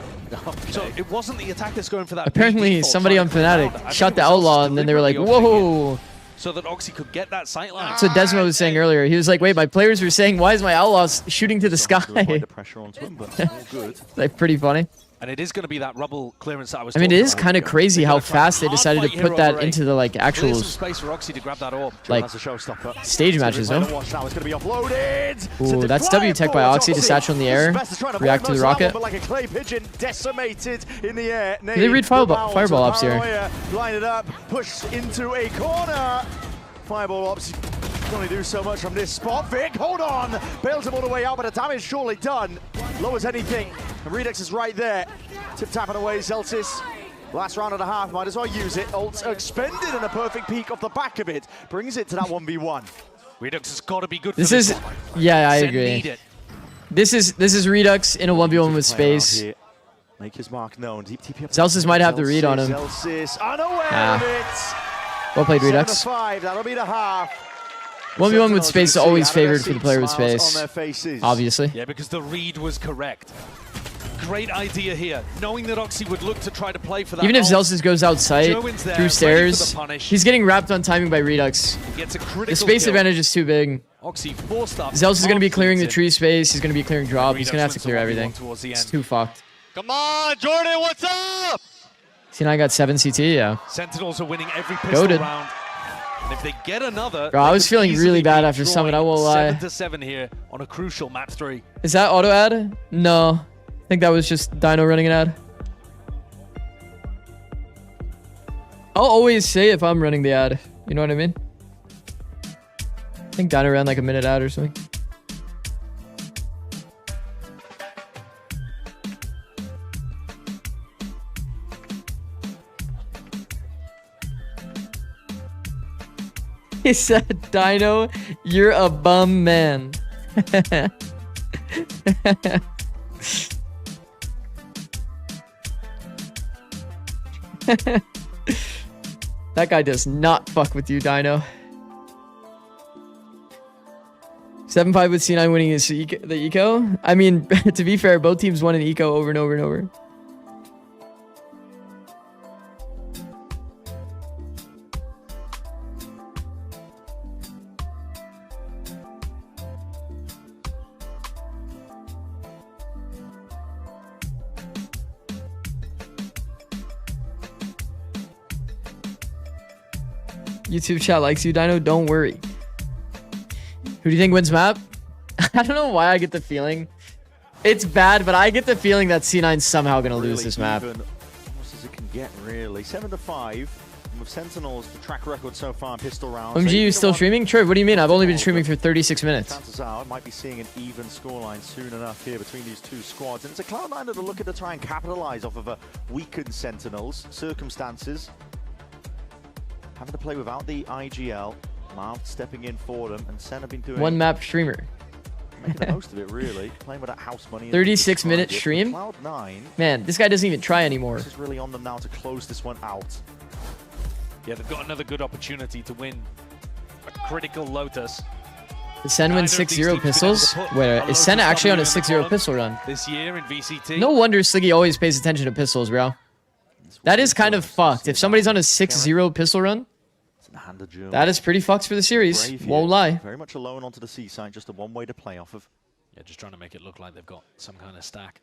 So it wasn't the attack that's going for that. Apparently, big default somebody trying on to clear Fnatic out. I think shot it the was Celsius Outlaw, and then they were like, deliberately opening it whoa. so that Oxy could get that sight line. That's what Desmo was saying earlier. He was like, wait, my players were saying, why is my Outlaw shooting to the sky? Avoid the pressure onto him, but all good. Like, pretty funny. And it is going to be that rubble clearance that I was I mean, it talking is about. kind of crazy They're how gonna try fast they hard decided fight to here put that over into the like Clear some actuals space for Oxy to grab that orb. like That's a showstopper. stage matches, Now no? it's going to be offloaded. Ooh, that's W tech by Oxy to satchel in the air, react to the rocket. But like a clay pigeon, decimated in the air. Did they read Fireball Ops here? Line it up, pushed into a corner. Fireball Ops can only do so much from this spot. Vic, hold on. Bails him all the way out, but the damage surely done. Low as anything. And Redux is right there. Tip tapping away, Celsius. Last round and a half, might as well use it. Ults expended and a perfect peek off the back of it. Brings it to that 1v1. Redux has got to be good This for is, this one. yeah, I Sen need agree. it. This is Redux in a 1v1 with Play around space. here. Make his mark known. Deep TP up. Celsius might have the read on him. Celsius unaware Ah. of it. Well played, 7 to Redux. 5, that'll be the half. 1v1 with space is Sentinels, always you can see favored out for of the player with their seats, space. smiles on their faces. Obviously. Yeah, because the read was correct. Great idea here. Knowing that Oxy would look to try to play for that Even if ult, Celsius goes outside Joen's there, through ready for stairs, the punish. he's getting wrapped on timing by Redux. he gets a critical The space kill. advantage is too big. Oxy forced up. Zelz is going to be clearing the Confidence tree space. He's going to be clearing drop. He's Redux going to have to wins clear the 1v1 everything. towards the It's end. too fucked. Come on, Jordan, what's up? C9 got 7 CT, yeah. Sentinels are winning every pistol Goated. round. And if they get another, Bro, I was feeling really bad after drawing Summit, I won't lie. 7-7 here on a crucial map 3. Is that auto ad? No. I think that was just Dino running an ad. I'll always say if I'm running the ad. You know what I mean? I think Dino ran like a minute ad or something. He said, Dino, you're a bum man. That guy does not fuck with you, Dino. 7-5 with C9 winning is the eco. I mean, to be fair, both teams won an eco over and over and over. YouTube chat likes you, Dino. Don't worry. Who do you think wins map? I don't know why I get the feeling. It's bad, but I get the feeling that C9's somehow going to lose this map. Almost as it can get, really. 7-5. With Sentinels, the track record so far in pistol rounds. OMG, you still streaming? Trev, what do you mean? I've only been streaming for 36 minutes. Chances are, I might be seeing an even scoreline soon enough here between these two squads. And it's a Cloud9 that are looking to try and capitalize off of a weakened Sentinels. Circumstances. Having to play without the IGL. Marv stepping in for them, and Sen have been doing one map streamer. making the most of it, really. Playing with that house money. 36-minute stream? Cloud9. Man, this guy doesn't even try anymore. This is really on them now to close this one out. Yeah, they've got another good opportunity to win a critical Lotus. The Sen wins 6-0 pistols. Wait, is Sen actually on a 6-0 pistol run? This year in VCT. No wonder Sliggy always pays attention to pistols, bro. That is kind of fucked. If somebody's on a 6-0 pistol run, that is pretty fucked for the series. Won't lie. Very much alone onto the C side, just a one way to play off of. Yeah, just trying to make it look like they've got some kind of stack.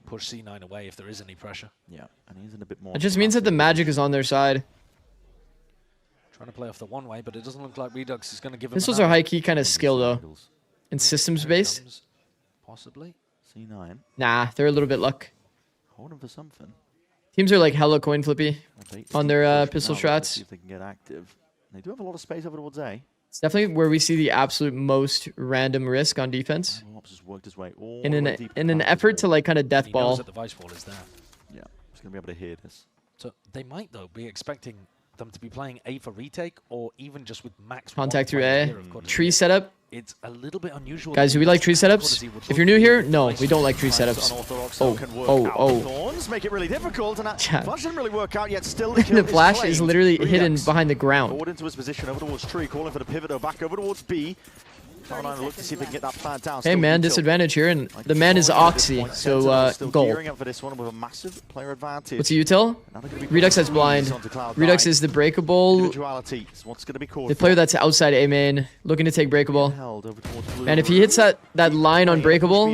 Push C9 away if there is any pressure. Yeah, and he's in a bit more. It just means that the magic is on their side. Trying to play off the one way, but it doesn't look like Redux is going to give him. Pistols are high key kind of skill though. And systems based. Possibly. C9. Nah, they're a little bit luck. Holding for something. Teams are like hella coin flippy on their pistol strats. See if they can get active. They do have a lot of space over towards A. It's definitely where we see the absolute most random risk on defense. Ops has worked his way all in an effort to like kind of death ball. That the vice ball is there. Yeah, he's gonna be able to hear this. So they might though be expecting them to be playing A for retake or even just with max contact through A. Tree setup. It's a little bit unusual. Guys, do we like tree setups? If you're new here, no, we don't like tree setups. Oh. Thorns make it really difficult, and that flash didn't really work out yet. Still, the flash is literally hidden behind the ground. Forward into his position over towards Tree, calling for the pivot, back over towards B. Look to see if they can get that plan down. Hey man, disadvantage here, and the man is Oxy, so goal. Gearing up for this one with a massive player advantage. What's the util? Redux has blind. Redux is the breakable. The player that's outside A main, looking to take breakable. And if he hits that line on breakable,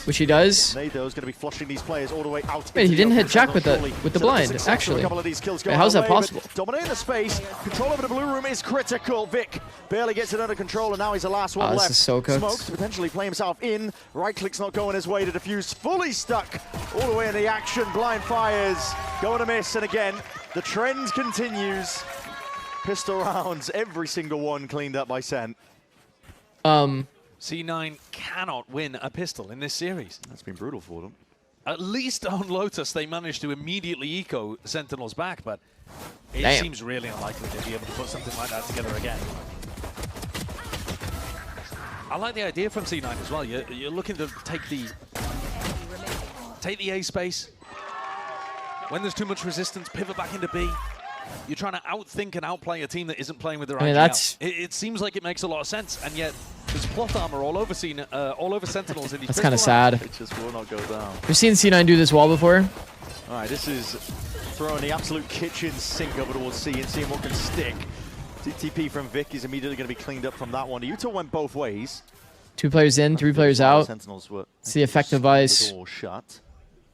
which he does, wait, he didn't hit Jack with the blind. Actually, wait, how's that possible? Dominating the space, control over the blue room is critical. Vic barely gets it under control, and now he's the last one. Oh, this is so cooked. Smokes to potentially play himself in. Right click's not going his way to defuse. Fully stuck all the way in the action. Blind fires. Going to miss. And again, the trend continues. Pistol rounds. Every single one cleaned up by Sen. C9 cannot win a pistol in this series. That's been brutal for them. At least on Lotus, they managed to immediately eco Sentinels back, but it seems really unlikely they'll be able to put something like that together again. I like the idea from C9 as well. You're looking to take the A space. When there's too much resistance, pivot back into B. You're trying to outthink and outplay a team that isn't playing with their IGL. It seems like it makes a lot of sense, and yet there's plot armor all over Sentinels. In That's kind of sad. It just will not go down. We've seen C9 do this wall before. All right, this is throwing the absolute kitchen sink over towards C and seeing what can stick. TTP from Vic is immediately going to be cleaned up from that one. Utah went both ways. 2 players in, 3 players out. Sentinels were it's the effective Vice. Shut.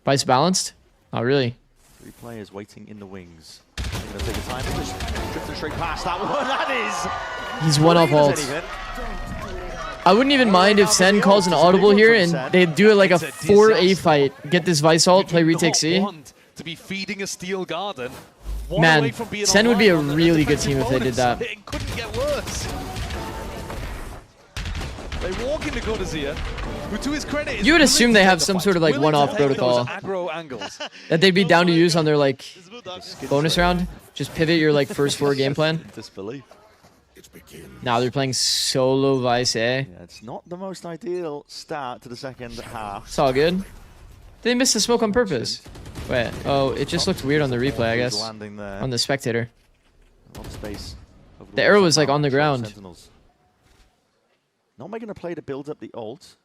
Vice balanced? Oh, really? 3 players waiting in the wings. They're going to take a time to just drift straight past that one. That is... He's one off ult. I wouldn't even mind if Sen calls an audible here and they do it like a 4A fight. Get this Vice ult, play retake C. To be feeding a steel garden. Man, Sen would be a really good team if they did that. It couldn't get worse. They walk into Godazia, who to his credit You would assume they have some sort of like one-off protocol aggro angles. that they'd be down to use on their like bonus round. Just pivot your like first 4 game plan. Disbelief. Now they're playing solo Vice, eh? Yeah, it's not the most ideal start to the second half. It's all good. They missed the smoke on purpose. Wait, oh, it just looked weird on the replay, I guess. Landing there. On the spectator. A lot of space over The arrow was like on the ground. Sentinels. Not making a play to build up the ult.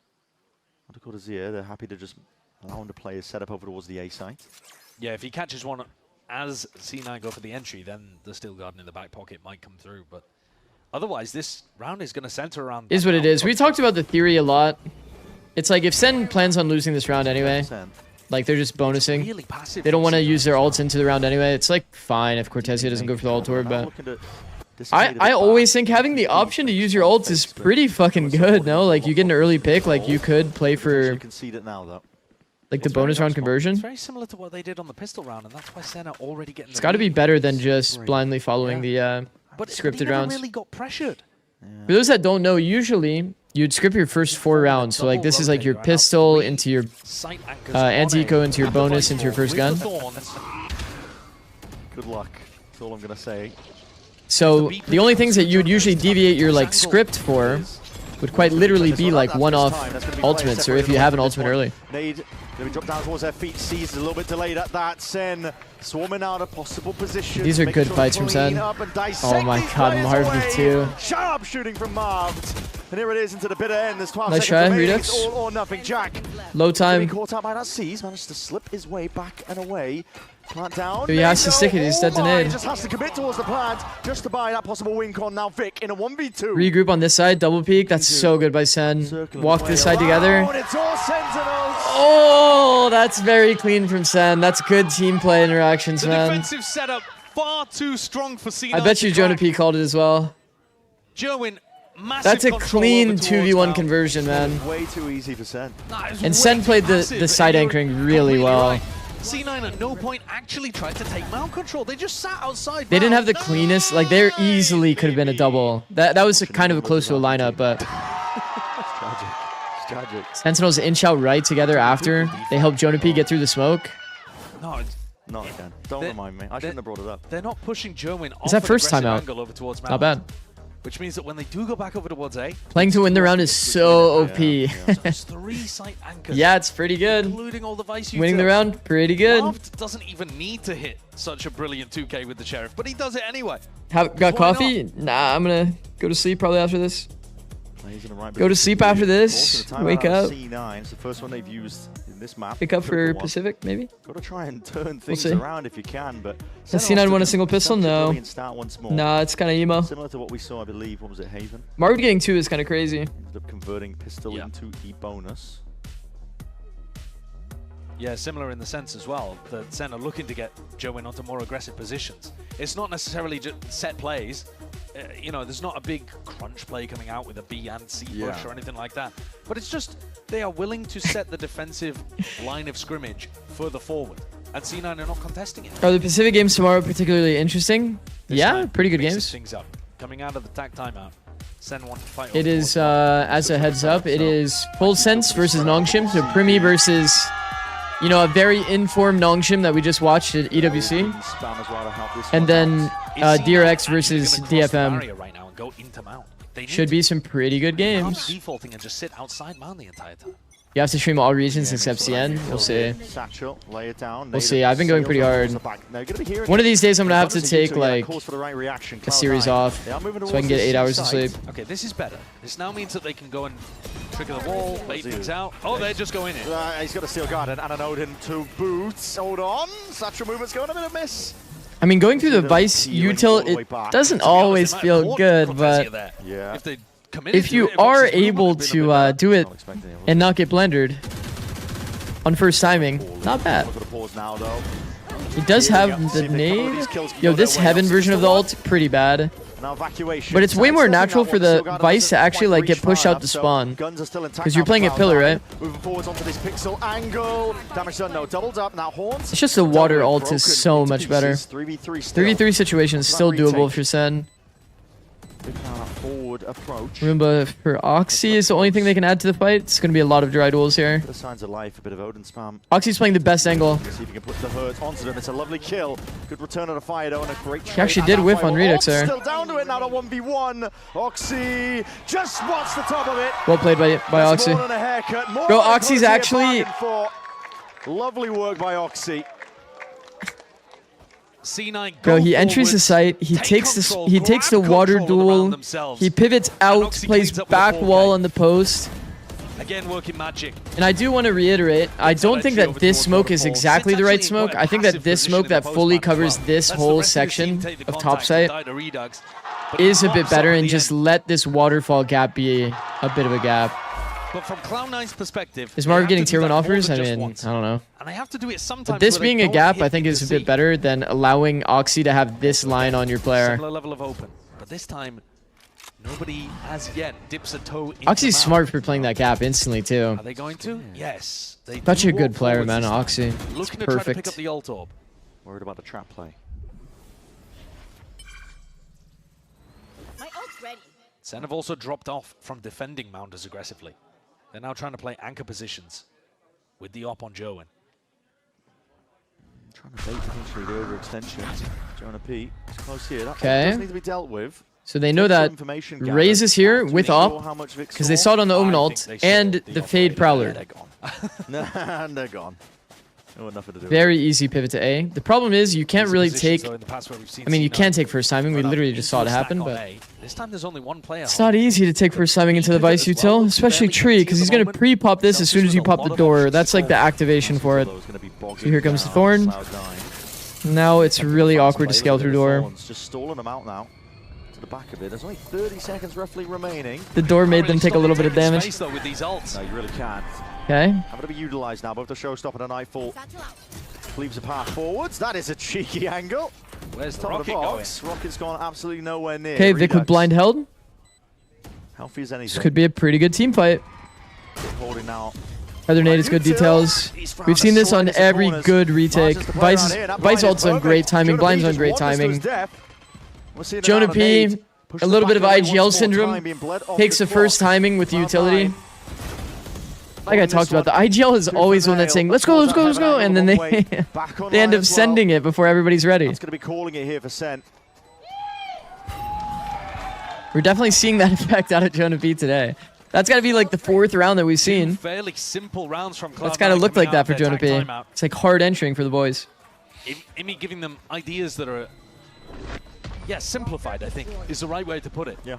Not to Zia, they're happy to just allow him to play his setup over towards the A site. Yeah, if he catches one as C9 go for the entry, then the steel garden in the back pocket might come through. But otherwise, this round is going to center around. Is what it is. We talked about the theory a lot. It's like if Sen plans on losing this round anyway, like they're just bonusing. Really passive. They don't want to use their ults into the round anyway. It's like fine if Cortezia doesn't go for the ult tour, but I always think having the option to use your ults is pretty fucking good, no? Like you get an early pick, like you could play for like the bonus round conversion. It's very similar to what they did on the pistol round, and that's why Sen are already getting. It's got to be better than just blindly following the scripted rounds. Really got pressured. For those that don't know, usually you'd script your first 4 rounds. So like this is like your pistol into your anti-eco into your bonus into your first gun. Good luck. That's all I'm gonna say. So the only things that you would usually deviate your like script for would quite literally be like one-off ultimates, or if you have an ultimate early. Nade gonna be dropped down towards their feet. Sees a little bit delayed at that. Sen swarming out a possible position. These are good fights from Sen. Oh my god, Marv too. Sharp shooting from Marv. And here it is into the bitter end. There's 12 nice seconds try, remaining. Redux. It's all or nothing. Jack. Low time. Caught out by that Seas. Managed to slip his way back and away. Plant down. He has to stick it. He's dead to nade. Just has to commit towards the plant just to buy that possible win con. Now Vic in a 1v2. Regroup on this side, double peek. That's so good by Sen. Walk this side together. It's all Sentinels. Oh, that's very clean from Sen. That's good team play interactions, The man. defensive setup far too strong for C9. I bet you Jonah P called it as well. Jerwin, massive That's a control clean over towards 2v1 Mal. conversion, man. Way too easy for Sen. And Sen played the side anchoring really well. Right. C9 at no point actually tried to take mount control. They just sat outside. They didn't have the cleanest, like there easily could have been a double. That was kind of close to a lineup, but It's tragic. Sentinels inch out right together after. They helped Jonah P get through the smoke. No, Not again. Don't remind me. I shouldn't have brought it up. they're not pushing Jerwin off Is that an first time aggressive out? angle over towards Not Mal, bad. Which means that when they do go back over towards A, Playing to win the round is so OP. there's 3 site anchors. Yeah, it's pretty good. Including all the Vice Winning the utils. round, pretty good. Marv doesn't even need to hit such a brilliant 2K with the Sheriff, but he does it anyway. Got Why coffee? Nah, I'm gonna go to sleep probably after this. He's in the right Go to position. sleep after this, Also, the timeout wake out of up. C9. It's the first one they've used in this map. Pick up for Critical one. Pacific, maybe? Got to try and turn things see. around if you can, but Has C9 won a single pistol? No. Start once more. Nah, it's kind of emo. Similar to what we saw, I believe. What was it, Haven? Marv getting 2 is kind of crazy. Ended up converting pistol Yeah. into the bonus. Yeah, similar in the sense as well that Sen are looking to get Jerwin onto more aggressive positions. It's not necessarily just set plays. You know, there's not a big crunch play coming out with a B and C push or anything like that. But it's just they are willing to set the defensive line of scrimmage further forward. And C9 are not contesting it. Are the Pacific games tomorrow particularly interesting? This Yeah, time pretty good mixes games. Things up. Coming out of the tag timeout. Sen want to fight. It is, as a heads up, it is Full Sense versus Nongshim. So Primi versus, you know, a very informed Nongshim that we just watched at EWC. Spam as well to help this And one then out. DRX versus DFM. Right now and go into mount. They need Should be some pretty good to stop games. defaulting and just sit outside mount the entire time. You have to stream all regions except CN. We'll see. Satchel, lay it down. We'll see. I've been going pretty hard. One of these days I'm going to have to take like a series off so I can get 8 hours of sleep. Okay, this is better. This now means that they can go and trigger the wall, bait things out. Oh, they're just going in. He's got a steel garden and an Odin to boot. Hold on. Satchel movement's going a bit of miss. I mean, going through the Vice util, it doesn't always feel good, but If they if you are able to do it and not get blendered on first timing, not bad. He does Here we have go. See the if they cover nade. these kills can Yo, go this their way. heaven Oxy version of the still ult, pretty bad. Now evacuation. But it's way more Sidestepping natural that for one. the Still got Vice another to actually like get point pushed reach out to so spawn. Guns are still intact. 'Cause you're now playing for at pillar, Cloud9. right? Moving forwards onto this pixel angle. Damage done, no. Doubled up. Now Horns. It's just the water Double ult broken is so into much better. pieces. 3v3 still. 3v3 situation is What's still that doable retake? for Sen. Big now that forward approach. Roomba for Oxy is the only thing they can add to the fight. It's going to be a lot of dry duels here. Bit of signs of life, a bit of Odin spam. Oxy's playing the best angle. See if he can put the hurt onto them. It's a lovely kill. Good return of the fire though, and a great trade. actually did whiff on Redux there. Still down to it now to 1v1. Oxy just spots the top of it. Well played by That's Oxy. more than a haircut. More Bro, than a Oxy's quality actually- bargain for. Lovely work by Oxy. C9 Bro, go he enters the forwards, site. He take takes control, he takes the grab water control around duel. themselves. He pivots out, Oxy plays cleans up with back the wall 4K. on the post. Again, working magic. And I do want to reiterate, I don't think that over this towards smoke is waterfall. exactly It's the right actually smoke. quite a I think that passive this position smoke in the that fully post map as covers well. this Lets the whole rest of the team section take the of top contact site and die to Redux. But is a he bit pops up better at and the just end. let this waterfall gap be a bit of a gap. But from Cloud9's perspective, Is they Marv have getting to do tier 1 that more offers? than I just mean, once. I don't know. And I have to do it sometimes. But this where they being a don't gap, hit I think me is to a bit see. better than allowing Oxy to have this line on your player. Similar level of open. But this time, nobody as yet dips a toe into Oxy's the mouth. smart for playing that gap instantly too. Are they going to? Yes. They Such do a good walk player, forwards man, this time. Oxy. It's Looking to try to pick up perfect. the ult orb. Worried about the trap play. My ult's ready. Sen have also dropped off from defending Mounders aggressively. They're now trying to play anchor positions with the op on Joen. Trying to bait potentially the overextension. Jonah P. It's close here. That Okay. does need to be dealt with. So they know Some that information Raze is here gathered. with To ensure op how much Vix because they saw. saw it on the Omen I ult think they and saw the the Fade operator. Prowler. They're gone. And they're gone. No, nothing to do. Very easy pivot to A. The problem is you can't These really positions, take... though, in the past where we've seen I mean, you C9 can take first timing. We run up literally just saw it into a happen, stack on but... A. This time there's only one player. It's not easy to take first timing into the Pivot Vice as well, util, looks especially fairly Tree, empty because at he's the going to moment. pre-pop this as Selfish soon as you with a pop lot the of door. options That's like the forward. activation for it. Is gonna be bogging So here comes the down Thorn. Cloud9. Now it's really awkward to Play scale with through the door. Thorns, just stalling them out now. To the back of it. There's only 30 seconds roughly remaining. The door made them take a little bit of damage. Space, though, with these ults. No, you really can't. Okay. Having to be utilized now, both the showstopper and Nightfall Satchel out. leaves a path forwards. That is a cheeky angle. Where's the Top of the rocket going? box. Rocket's gone absolutely nowhere near. Okay, Vic with Redux, blind held. healthy as This anything. could be a pretty good team fight. Holding now. Feather Nade is good details. We've seen this on every good retake. Vice ult's on great timing. Blind's on great timing. Jonah P, a little bit of IGL syndrome. Takes the first timing with the utility. Like I talked about, the IGL is always one that's saying, let's go, let's go, let's go. And then they end up sending it before everybody's ready. It's going to be calling it here for SEN. We're definitely seeing that effect out of Jonah P today. That's got to be like the 4th round that we've seen. Fairly simple rounds from Cloud9. That's got to look coming like out that for of their Jonah P. tag timeout. It's like hard entering for the boys. Imi giving them ideas that are, yeah, simplified, I think, is the right way to put it. Yeah.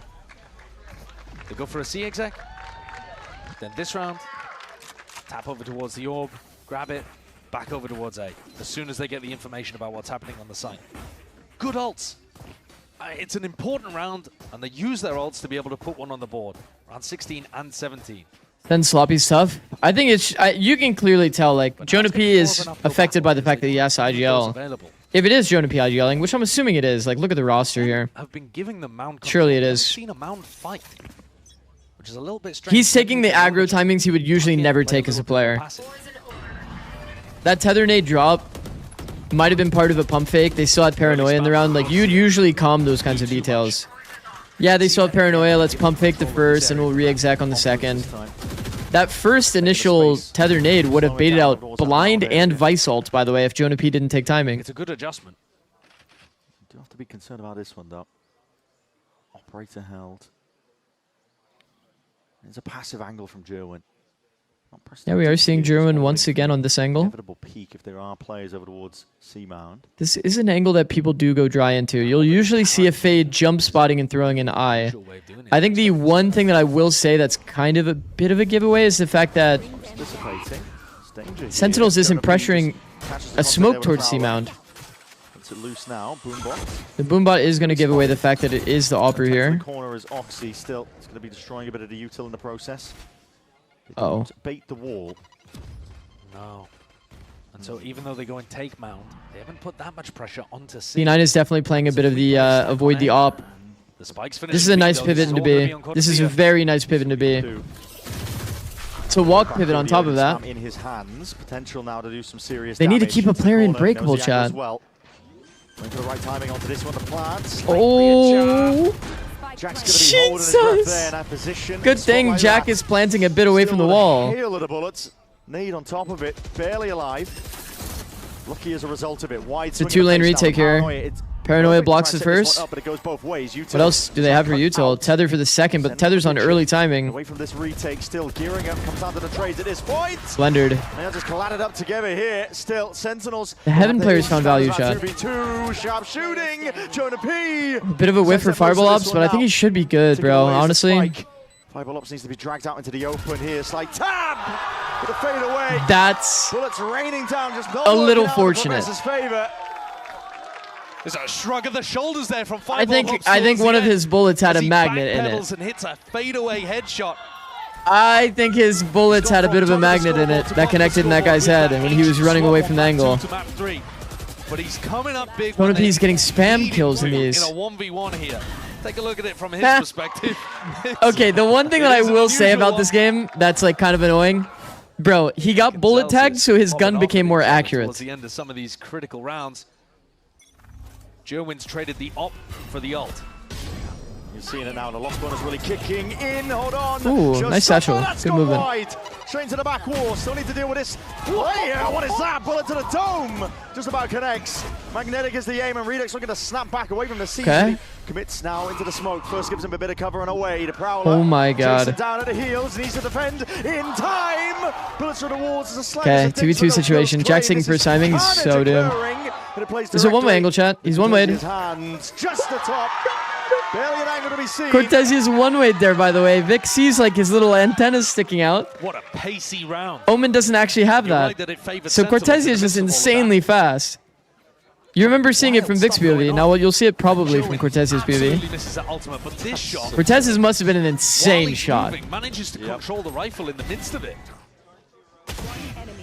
They go for a C exec. Then this round, tap over towards the orb, grab it, back over towards A. As soon as they get the information about what's happening on the site. Good ults. It's an important round, and they use their ults to be able to put one on the board. Round 16 and 17. Then Sloppy's tough. I think it's, you can clearly tell, like, Jonah P is affected by the fact that he has IGL. Available. If it is Jonah P IGLing, which I'm assuming it is, like, look at the roster here. Have been giving them Mound control. Surely it I've is. seen a Mound fight, which is a little bit strange. He's taking the aggro timings he would usually never take as a player. That Tether Nade drop might have been part of a pump fake. They still had Paranoia in the round. Like, you'd usually calm those kinds of details. Yeah, they still have Paranoia. Let's pump fake the first, and we'll re-exec on the second. That first initial Tether Nade would have baited out Blind and Vice ult, by the way, if Jonah P didn't take timing. It's a good adjustment. You do have to be concerned about this one, though. Operator held. There's a passive angle from Jerwin. Yeah, we are seeing Jerwin once again on this angle. Inevitable peak if there are players over towards C Mound. This is an angle that people do go dry into. You'll usually see a Fade jump spotting and throwing an eye. I think the one thing that I will say that's kind of a bit of a giveaway is the fact that Dissipating. It's danger Sentinels here. isn't Jonah P pressuring catches the a contact smoke there with towards Prowler. C-Mount. It's it loose now. Boombot. The Boombot is going to give away the fact that it is the Opera The here. corner is Oxy still. It's going to be destroying a bit of the util in the process. They Uh-oh. don't bait the wall. No. And so even though they go and take Mount, they haven't put that much pressure onto C. C9 is definitely playing a bit of the avoid the op. The spikes This is a nice pivot into B. This is a very nice pivot into B. It's a walk pivot on top of that. In his hands, potential now to do some serious They need to damage. keep a player in Corner, breakable, knows the angle chat. as well. Went for the right timing onto this one, the plant. Oh, Jack's gonna be holding his breath there Jesus! in that position. Good thing Spot like Jack that. is planting a bit away from the Still with a wall. hail of the bullets. Nade on top of it, barely alive. Lucky as a result of it. Wide It's a swing in the two-lane face now retake from here. Paranoia. It's Paranoia perfect to blocks try it and set this first. one up, but it goes both ways. What else do they have for Util? Tether for the second, but Tether's on early timing. Away from this retake, still gearing up, comes down to the trades at this point. Blendered. They'll just collided up together here. Still, Sentinels. The Heaven players found value, shot. 2v2, sharp shooting. Jonah P. A bit of a whiff for Fireball Ops, but I think he should be good, bro, honestly. Fireball Ops needs to be dragged out into the open here. Slight tab with a fade away. That's Bullets raining down, just a little fortunate. Favor. There's a shrug of the shoulders there from I Fireball Ops think towards one the of end his bullets had as a he magnet in backpedals it. and hits a fadeaway headshot. I think his bullets had a bit of a magnet in it that connected in that guy's head and when he was running away from the angle. But he's coming up big. Jonah when P's they getting spam need kills in him these. In a 1v1 here. Take a look at it from his perspective. Okay, the one thing that I It is an will say unusual about this game that's like kind of annoying, bro, he got bullet tagged so his gun became more accurate. Towards the end of some of these critical rounds, Jerwin's traded the op for the ult. You're seeing it now, the lost one is really kicking in. Hold on. Ooh, Just nice stop. satchel. Oh, that's Good gone movement. wide. Straight into the back wall. Still need to deal with this player. What is that? Bullet to the dome. Just about connects. Magnetic is the aim, and Redux looking to snap back away from the scene. Okay. He commits now into the smoke. First gives him a bit of cover and away. The Prowler. Oh my God. Chases down at the heels. Needs to defend in time. Bullets through the walls. There's a slight Okay, disadvantage 2v2 for the situation. Ghost Jack play. taking This first is timing. He's carnage so doomed. occurring, and it plays There's a one-way directly angle, chat. He's into one-wayed. his hands. Just the top. Barely an angle to be seen. Cortesia's one-way there, by the way. Vic sees like his little antennas sticking out. What a pacey round. Omen doesn't actually have You're that. right that it favored So Sentinels Cortesia in is the just midst of all of insanely fast. You remember seeing it from Vic's POV. Now you'll see it probably from Cortesia's Absolutely POV. misses that ultimate, but this shot, Cortesia's must have been an while insane he's shot. moving, manages to control the rifle in the midst of it.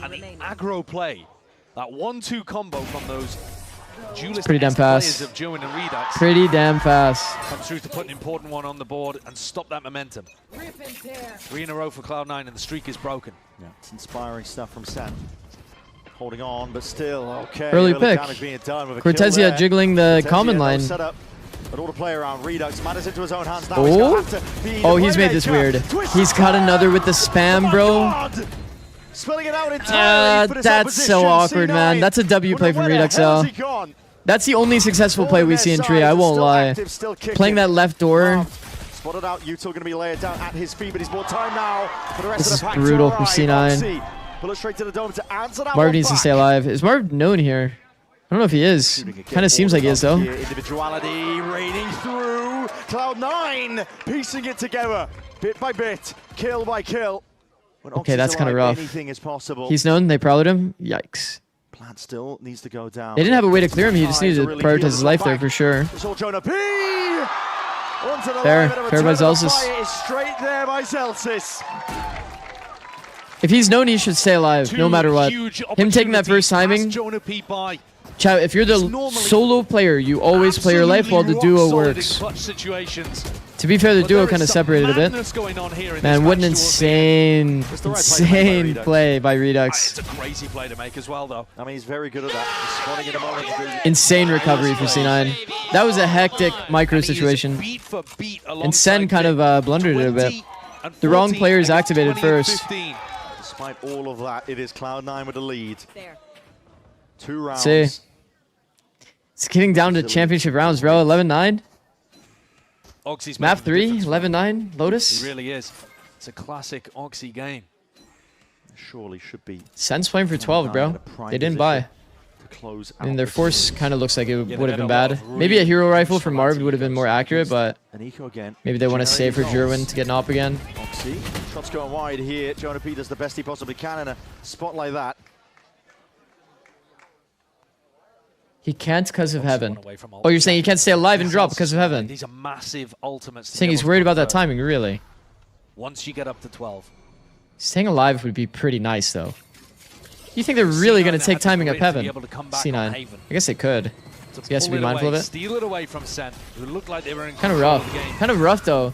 And the aggro play, that 1-2 combo from those duelist pretty damn fast. players of Joan and Redux Pretty damn fast. comes through to put an important one on the board and stop that momentum. 3 in a row for Cloud9 and the streak is broken. Yeah, it's inspiring stuff from Sen. Holding on, but still okay. Early pick. damage being done with a kill Cortesia there. jiggling the Cortesia, common no line. setup, but all the play around Redux matters into his own hands now. He's Oh, gonna have to be the oh, he's made this playmaker. weird. Twist He's got another with the spam, Oh my bro. God. Spilling it out entirely for this That's so opposition. awkward, C9. man. That's a W play from Where the Redux, hell though. is he gone? That's the only successful play we see in Tree, I won't lie. Playing that left door. Spotted out, Util going to be laid down at his feet, but he's more time now for the rest This of is the pack to brutal for arrive. C9. Oxy, bullet straight to the dome to answer that Marv one needs to back. stay alive. Is Marv known here? I don't know if he is. Kind of seems like he is, though. Individuality raining through. Cloud9 piecing it together bit by bit, kill by kill. When Okay, Oxy's that's kind of alive, rough. Anything is possible. He's known. They prowled him. Yikes. Plant still needs to go down. They didn't have a way to clear him. He just needed to Really prioritize heal his the life there back. for sure. It's all Jonah P. Onto the Fair. line, but a Fair by return of the Zelsis. fire is straight there by Zelsis. If he's known, he should stay alive, no matter what. Him taking that first timing. Jonah P by. Chat, if you're the solo player, you always play your life while the duo works. To be fair, the duo kind of separated a bit. Man, what an insane play by Redux. It's a crazy play to make as well, though. I mean, he's very good at that. He's spotting in a moment. Insane recovery for C9. That was a hectic micro situation. And Sen kind of blundered it a bit. The wrong players activated first. Despite all of that, it is Cloud9 with the lead. There. 2 rounds. See. It's getting down to championship rounds, bro. 11-9. Oxy's Map making the 3, difference. 11-9. Lotus. It really is. It's a classic Oxy game. Surely should be. Sen's playing for 12, bro. They didn't buy. To close I mean, out their the force series. kind of looks like it Yeah, would have they been had a lot bad. of Maybe a hero really rifle from Marv smart would have been more accurate, but And Eco again. maybe they want to save for Generating Jerwin to get an op again. Oxy. Shots going wide here. Jonah P does the best he possibly can in a spot like that. He can't because of heaven. One away from Oh, you're saying he can't stay alive and drop because of heaven? These are massive ultimates. to Saying be he's able to worried about that convert. timing, really. Once you get up to 12. Staying alive would be pretty nice, though. You think they're really C9 going to take had the timing up grit to heaven? be able to come back C9. on I Haven. guess they could. To He has to pull be it mindful away, of it. Steal it away from Sen, who looked like they were in Kind of control rough. of the game. Kind of rough, though.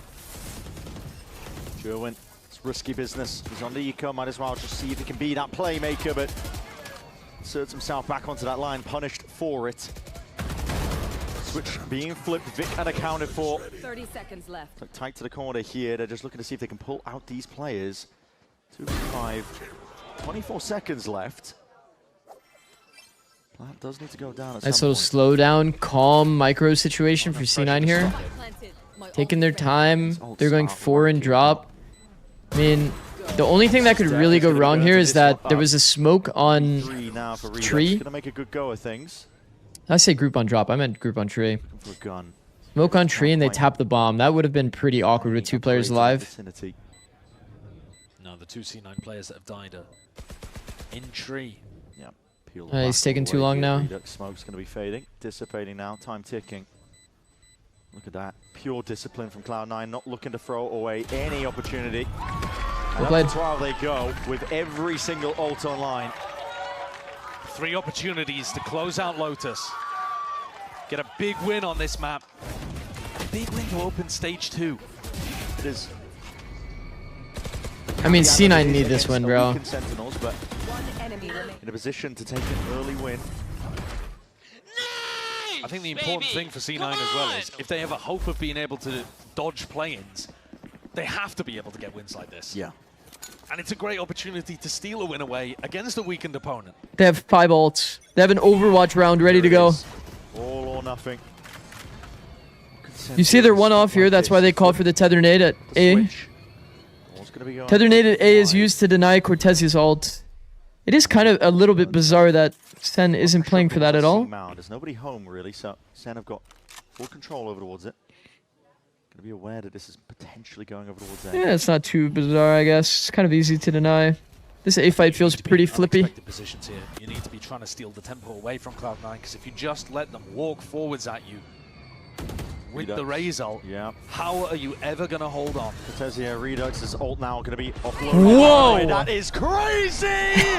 Jerwin, it's risky business. He's on the eco, might as well just see if he can be that playmaker, but inserts himself back onto that line, punished for it. Switch being flipped, Vic unaccounted for. 30 seconds left. Look tight to the corner here. They're just looking to see if they can pull out these players. 2v5, 24 seconds left. Plant does need to go down at Nice some little point. slow down, calm micro situation for C9 here. Planted. My Taking their ult's time. They're going 4 and drop. I mean, the only thing that could really go wrong here is that there was a smoke on 3 now for Redux. tree. Gonna make a good go of things. I say group on drop. I meant group on tree. Looking for a gun. Smoke on tree and they tap the bomb. That would have been pretty awkward with 2 players Upgrades in the alive. vicinity. No, the 2 C9 players that have died are in tree. Yeah, peel the He's back taking all the too way long here. now. Redux smoke's going to be fading, dissipating now, time ticking. Look at that, pure discipline from Cloud9, not looking to throw away any opportunity. And played. up to 12 they go, with every single ult online. 3 opportunities to close out Lotus. Get a big win on this map. A big win to open stage 2. It is. I mean, C9 need this win, bro. Sentinels, but one enemy remaining. in a position to take an early win. I think the important thing for C9 as well is if they have a hope of being able to dodge play-ins, they have to be able to get wins like this. Yeah. And it's a great opportunity to steal a win away against a weakened opponent. They have 5 ults. They have an Overwatch round ready to There it go. is. All or nothing. You see they're 1 off here. That's why they call for the tether nade at A. Switch. All's gonna be going Tether nade at A is wide. used to deny Cortez's ult. It is kind of a little bit bizarre that Sen isn't playing for that at all. Mound. There's nobody home really, so Sen have got full control over towards it. Gonna be aware that this is potentially going over towards A. Yeah, it's not too bizarre, I guess. It's kind of easy to deny. This A fight feels pretty flippy. Unexpected positions here. You need to be trying to steal the tempo away from Cloud9 because if you just let them walk forwards at you with the Raze ult, Yeah. how are you ever going to hold on? Cortezia Redux' ult now gonna be offloaded. Whoa! That is crazy!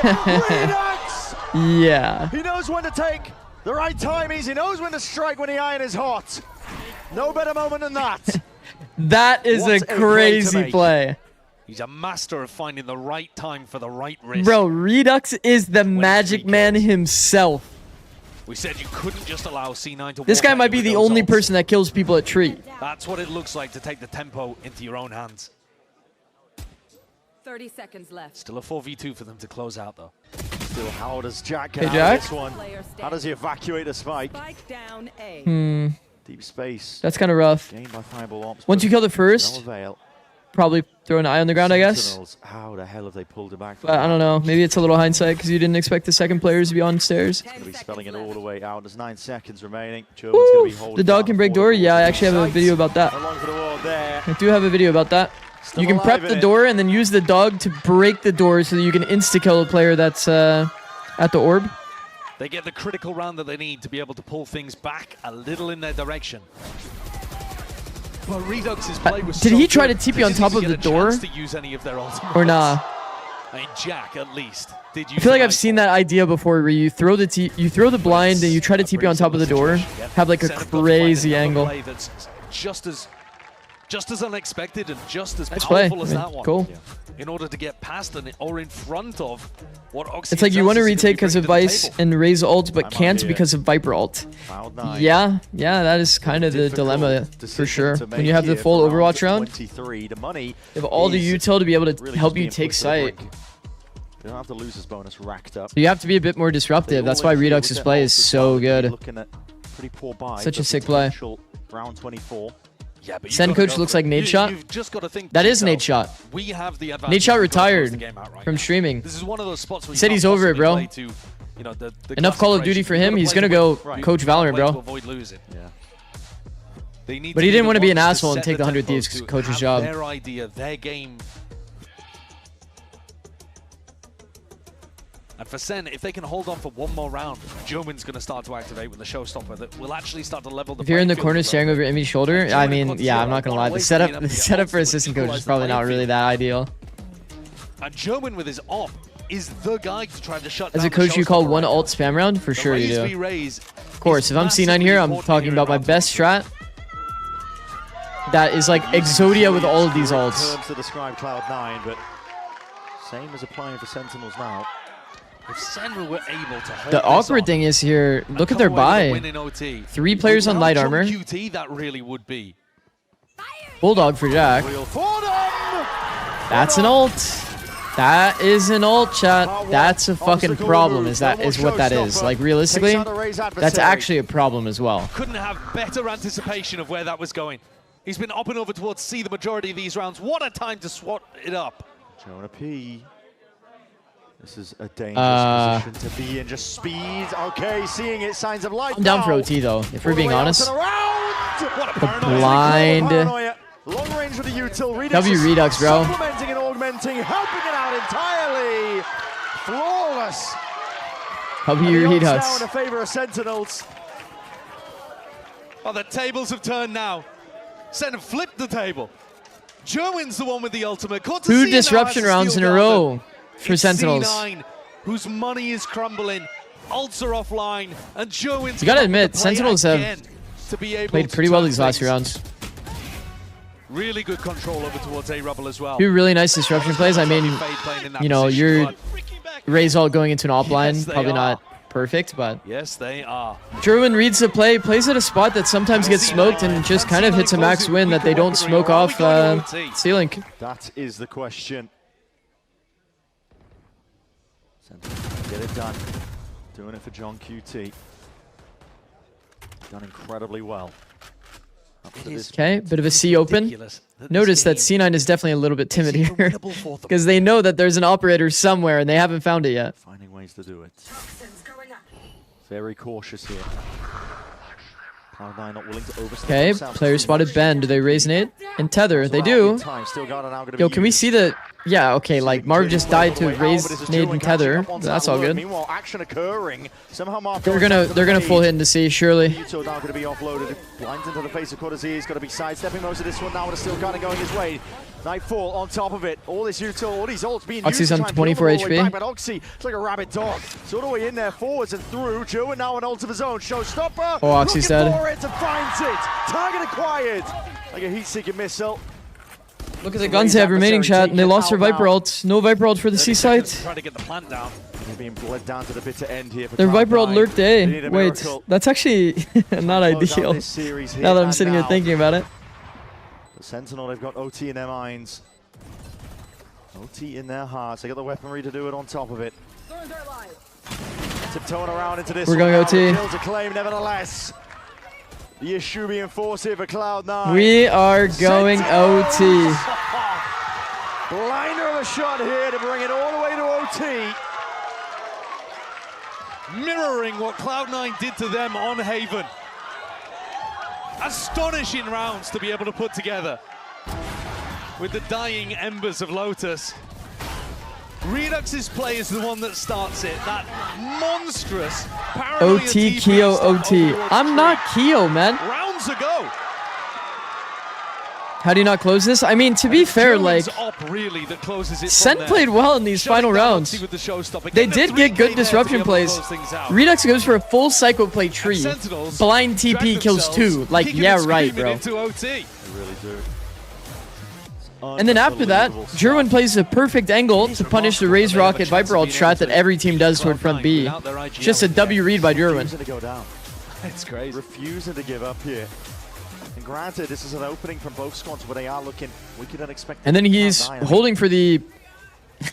Redux! Yeah. He knows when to take the right timings. He knows when to strike when the iron is hot. No better moment than that. That is What a a play to crazy make. play. He's a master of finding the right time for the right risk. Bro, Redux is the magic man himself. We said you couldn't just allow C9 to This walk guy at might you be with the those only ults. person that kills people at tree. That's what it looks like to take the tempo into your own hands. 30 seconds left. Still a 4v2 for them to close out, though. Still, how does Jack get Hey, out Jack? of this one? Player How does he standing. evacuate the spike? Spike down A. Deep space. That's kind of rough. Gained by Fireball Ops. Once you kill the No first, avail. probably throw an eye on the ground, I guess. Sentinels, how the hell have they pulled it back? But I don't know. Maybe it's a little hindsight because you didn't expect the second players to be on stairs. Going to be spelling it all the way out. There's 9 seconds remaining. German's going to be holding The dog down can break for door? the Yeah, I ball. actually have a video about that. Along for the wall there. I do have a video about that. Still You can prep alive the in it. door and then use the dog to break the door so that you can insta-kill a player that's at the orb. They get the critical round that they need to be able to pull things back a little in their direction. But Redux's play was Did so he try good, to TP they on didn't top even of the get a door? chance to use any of their ultimates. Or nah? I mean, Jack, at least, did use I feel like the I've seen rifle. that idea before where you throw the blind and you try to TP on top of the door, have like a Sen have got to find crazy another angle. play that's just as unexpected and just as Nice play. powerful as I mean, that one. cool. In order to get past or in front of what Oxy It's like you want to is gonna be retake because of bringing to the Vice table. and Raze ult, but I'm can't here. because of Viper ult. Cloud9. Yeah, that is kind of the dilemma for Decision sure. to When make you have the here full for Overwatch round, 23. The money you have all the is util to be able to really help just you being take pushed to the sight. brink. They don't have the losers bonus racked up. So you have to be a bit more disruptive. That's why Redux's play is so good. Looking at pretty poor buy, Such a but sick play. potential Round 24. Yeah, but you've Sen gotta coach go looks for like it. Nade Shot. You've just got to think That to is Nade yourself, Shot. We have the advantage. Nade Shot We've gotta close retired the game out right from now. streaming. This is one of those spots where you Said can't he's over it, possibly bro. play to, you know, the Enough Call of Duty for him. He's gonna go coach Valorant, To bro. avoid losing. Yeah. They need But to he be didn't the want to be an ones asshole and set take the 100 tempos Thieves to coach's have job. Their idea, their game. And for Sen, if they can hold on for one more round, Joman's going to start to activate with the showstopper that will actually start to level the If you're in the playing field corner a little staring bit. over Emmy's shoulder, I mean, yeah, I'm not gonna lie. The setup for assistant coach is probably not really that ideal. And Joman with his op is the guy to try to shut As down a coach, the you call showstopper one right alt now. spam round? For The sure you raise do. v raise Of course, if I'm C9 here, I'm talking about my best strat. That is like Exodia with all of these alts. Terms to describe Cloud9, but same as applying for Sentinels now. If Senra were able to hold The this awkward on thing is here, and look at come their away with a buy. win in OT, 3 players on how light John armor. QT that really would be. Bulldog for Jack. Real Fordham! That's an ult. That is an ult, chat. That's a fucking problem. Is what that is? Like realistically, that's actually a problem as well. Couldn't have better anticipation of where that was going. He's been up and over towards C the majority of these rounds. What a time to swat it up. Jonah P. This is a dangerous position to be in. Just speed. Okay, seeing it. Signs of life. I'm down for now. OT though, if we're All the being way out honest. and around. What a The paranoia. blind. Paranoia. Long range with the util. Redux W is Redux, bro. Supplementing and augmenting, helping it out entirely. Flawless. W And the odds now Redux. in favor of Sentinels. Oh, the tables have turned now. Sen flipped the table. Jerwin's the one with the ultimate. Caught to 2 C now disruption as the rounds in steal a guard. row for It's Sentinels. C9, whose money is crumbling. Ults are offline, and Jerwin's You gotta come up with admit, the play Sentinels have again to be able Played to pretty well turn these last few things. rounds. Really good control over towards A-Rubble as well. 2 really nice disruption plays. I mean, you know, you're Raze all going into an op line. Yes, they Probably are. not perfect, but Yes, they are. Jerwin reads the play, plays at a spot that sometimes gets smoked and just kind of hits a max win that they don't smoke off C-Link. That is the question. Sentinels get it done. Doing it for John QT. Done incredibly well. Up to this Okay, bit of a C open. Ridiculous that Notice that this game C9 is definitely a little bit timid is even here winnable for them. because they know that there's an operator somewhere and they haven't found it yet. Finding ways to do it. Very cautious here. Cloud9 not willing to overstep Okay, themselves. player spotted Ben. Do they raise nade? And tether, they do. Yo, can we see the... Yeah, okay, like Marv just died to raise nade and tether. That's all good. Meanwhile, action occurring. Somehow Marv They're gonna full hit into C, surely. Yuto now going to be offloaded. Blinds into the face of Cortez. He's got to be sidestepping most of this one now, but it's still kind of going his way. Nightfall on top of it. All this Yuto, all these ults being Oxy's used to on try and pull 24 them all the way HP. back, but Oxy, it's like a rabid dog. So all the way in there, forwards and through. Joe now an ult of his own. Showstopper. Oh, Oxy's looking dead. for it and finds it. Target acquired. Like a heat-seeking missile. Look at the guns they have remaining, chat, and they lost their Viper ult. No Viper ult for the C site. Trying to get the plant down. They're being bled down to the bitter end here. For Their Viper ult Cloud9. lurked They need A. a Wait, miracle. that's actually not Close out ideal. this series here Now that I'm and sitting here now. thinking about it. The Sentinel, they've got OT in their minds. OT in their hearts. They got the weaponry to do it on top of it. Tiptoeing around into this. We're going one now, OT. the kill to claim, nevertheless. The issue being forced here for Cloud9. We are going OT. Blinder of a shot here to bring it all the way to OT. Mirroring what Cloud9 did to them on Haven. Astonishing rounds to be able to put together. With the dying embers of Lotus. Redux's play is the one that starts it. That monstrous paranoia OT, TP Keo, stuff OT. over towards I'm not Tree. Keo, man. Rounds ago. How do you not close this? I mean, to be fair, like, Jerwin's op really that closes it Sen from there. played well in these Shutting final down rounds. Oxy with the showstopper. They Getting did the get 3K good there disruption to be able to plays. close things out. Redux goes for a full psycho play tree. Sentinels Blind drag TP kills themselves, 2. Like, kicking yeah, and right, screaming bro. Into OT. They really do. And then after that, Unbelievable Jerwin stuff. plaise a perfect angle to punish the Raise Rocket Viper ult strat that every team does toward front B. Just a W read by Jerwin. Refusing to go down. It's crazy. Refusing to give up here. And granted, this is an opening from both squads, but they are looking wicked unexpected. And then he's Cloud9, holding for the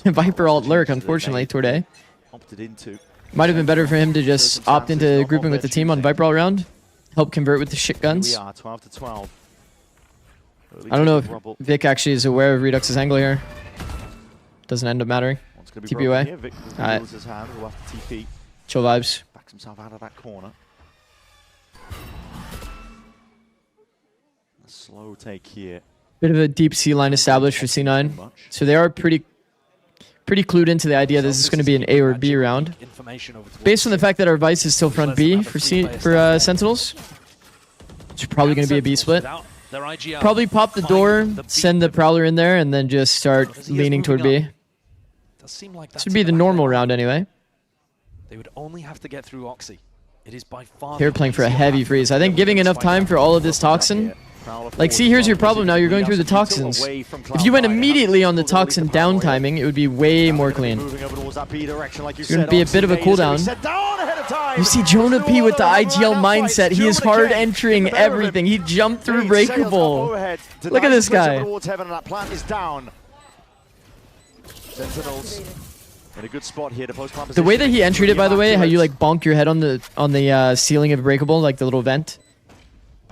Viper ult lurk, unfortunately, Torde. opted into. Might have been better for him to just opt into grouping with the team on Viper all round. Help convert with the shit Here we guns. are, 12 to 12. Early I don't know if Jacob Rubble. Vic actually is aware of Redux's angle here. Doesn't end up mattering. One's gonna be TP broken away. here. Vic Alright. reveals his hand. Will have to TP. Chill vibes. Backs himself out of that corner. A slow take here. Bit of a deep C line established for C9. So they are pretty clued into the idea that this is going to be an A or B round. Based on the fact that our Vice is still front B for Sentinels. It's probably going to be a B split. Probably pop the door, send the Prowler in there, and then just start leaning toward B. does seem like This would be the normal round anyway. They would only have to get through Oxy. It is by far. They're playing for a heavy freeze. I think giving enough time for all of this toxin. Like, see, here's your problem now. You're going through the toxins. If you went immediately on the toxin down timing, it would be way more clean. It's going to be a bit of a cooldown. You see Jonah P with the IGL mindset. He is hard entering everything. He jumped through breakable. Look at this guy. Sentinels in a good spot here to post The way that he entered it, by the way, how you like bonk your head on the ceiling of breakable, like the little vent.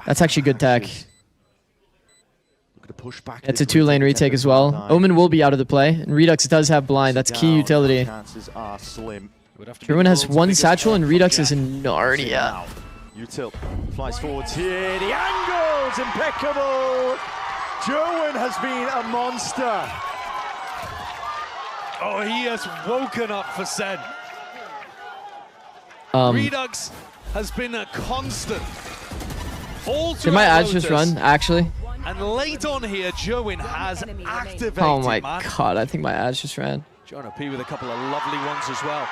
That's actually good tech. It's a 2-lane retake as well. Omen will be out of the play, and Redux does have blind. That's key utility. Everyone has one satchel, and Redux is in Narnia. Util flies forwards here. The angle's impeccable. Jerwin has been a monster. Oh, he has woken up for SEN. Redux has been a constant. Did my ads just run, actually? And late on here, Jerwin has activated. Oh my god, I think my ads just ran. Jonah P with a couple of lovely ones as well.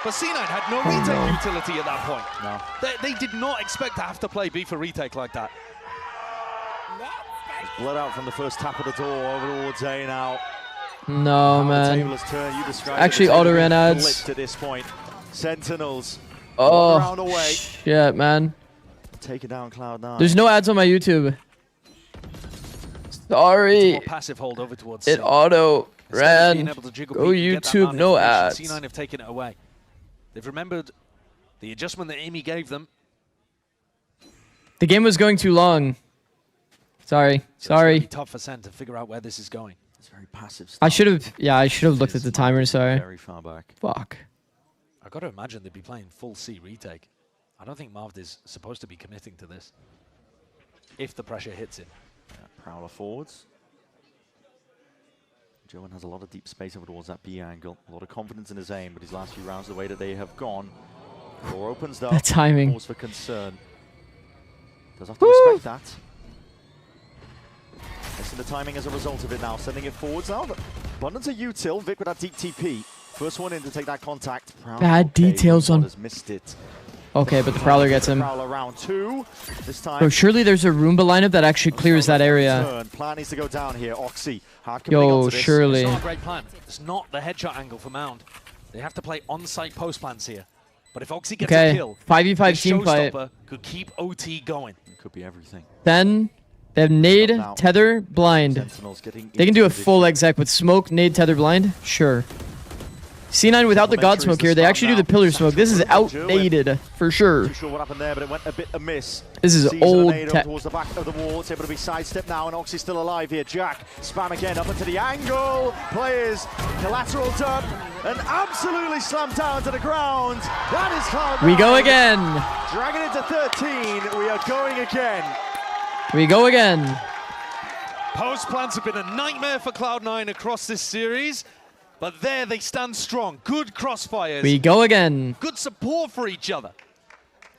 But C9 had no retake utility at that point. No. They did not expect to have to play B for retake like that. Blood out from the first tap of the door over towards A now. No, man. Actually, auto ran ads. To this point. Sentinels. Oh, shit, man. Take it down, Cloud9. There's no ads on my YouTube. Sorry. Passive hold over towards it auto ran. Go YouTube, no ads. C9 have taken it away. They've remembered the adjustment that Amy gave them. The game was going too long. Sorry. Sorry. It's tough for SEN to figure out where this is going. It's very passive stuff. I should have looked at the timer, sorry. Very far back. Fuck. I've got to imagine they'd be playing full C retake. I don't think Marv is supposed to be committing to this. If the pressure hits him. Prowler forwards. Joan has a lot of deep space over towards that B angle. A lot of confidence in his aim, but his last few rounds, the way that they have gone. Door opens up. That timing. Cause for concern. Does have to respect that. Missing the timing as a result of it now. Sending it forwards now. Abundance of util. Vic with that deep TP. First one in to take that contact. Prowler, bad details on. Has missed it. Okay, but the Prowler gets him. Prowler round 2. This time. Bro, surely there's a Roomba lineup that actually clears that area. Plan needs to go down here. Oxy. Yo, surely. It's not a great plan. It's not the headshot angle for Mound. They have to play on-site post plans here. But if Oxy gets a kill, 5v5 team fight could keep OT going. It could be everything. Then they have nade, tether, blind. They can do a full exec with smoke, nade, tether, blind. Sure. C9 without the God Smoke here, they actually do the Pillar Smoke. This is outdated, for sure. Not sure what happened there, but it went a bit amiss. This is old tech. Towards the back of the wall. It's able to be sidestepped now, and Oxy's still alive here. Jack, spam again, up into the angle. Players, collateral dub, and absolutely slammed down to the ground. That is Cloud9. We go again. Dragging it to 13. We are going again. We go again. Post plans have been a nightmare for Cloud9 across this series. But there they stand strong. Good crossfires. We go again. Good support for each other.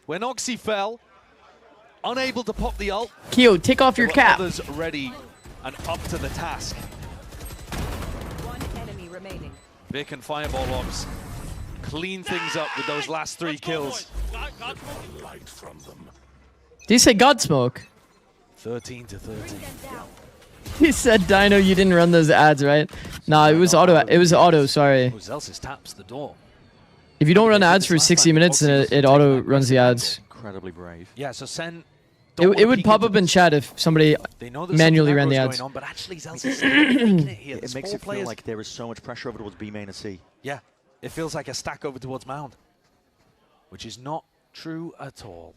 When Oxy fell, unable to pop the ult. Keo, take off your cap. Others ready and up to the task. One enemy remaining. Vic and Fireball Ops clean things up with those last 3 kills. Did you say God Smoke? 13 to 13. He said, Dino, you didn't run those ads, right? Nah, it was auto. It was auto, sorry. Zelsis taps the door. If you don't run ads for 60 minutes, then it auto runs the ads. Incredibly brave. Yeah, so SEN... It would pop up in chat if somebody manually ran the ads. On, but actually Zelsis it here. It makes it feel like there is so much pressure over towards B main and C. Yeah, it feels like a stack over towards Mound, which is not true at all.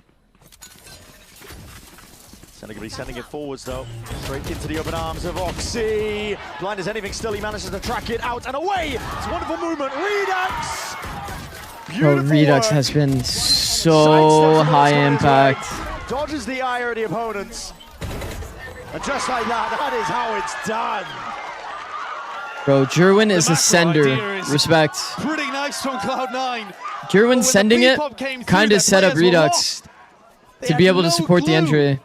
Sending it forwards though, straight into the open arms of Oxy. Blind as anything still, he manages to track it out and away. It's a wonderful movement. Redux! Bro, Redux has been so high impact. Dodges the ire of the opponents. And just like that, that is how it's done. Bro, Jerwin is a sender. Respect. Pretty nice from Cloud9. Jerwin sending it kind of set up Redux to be able to support the entry.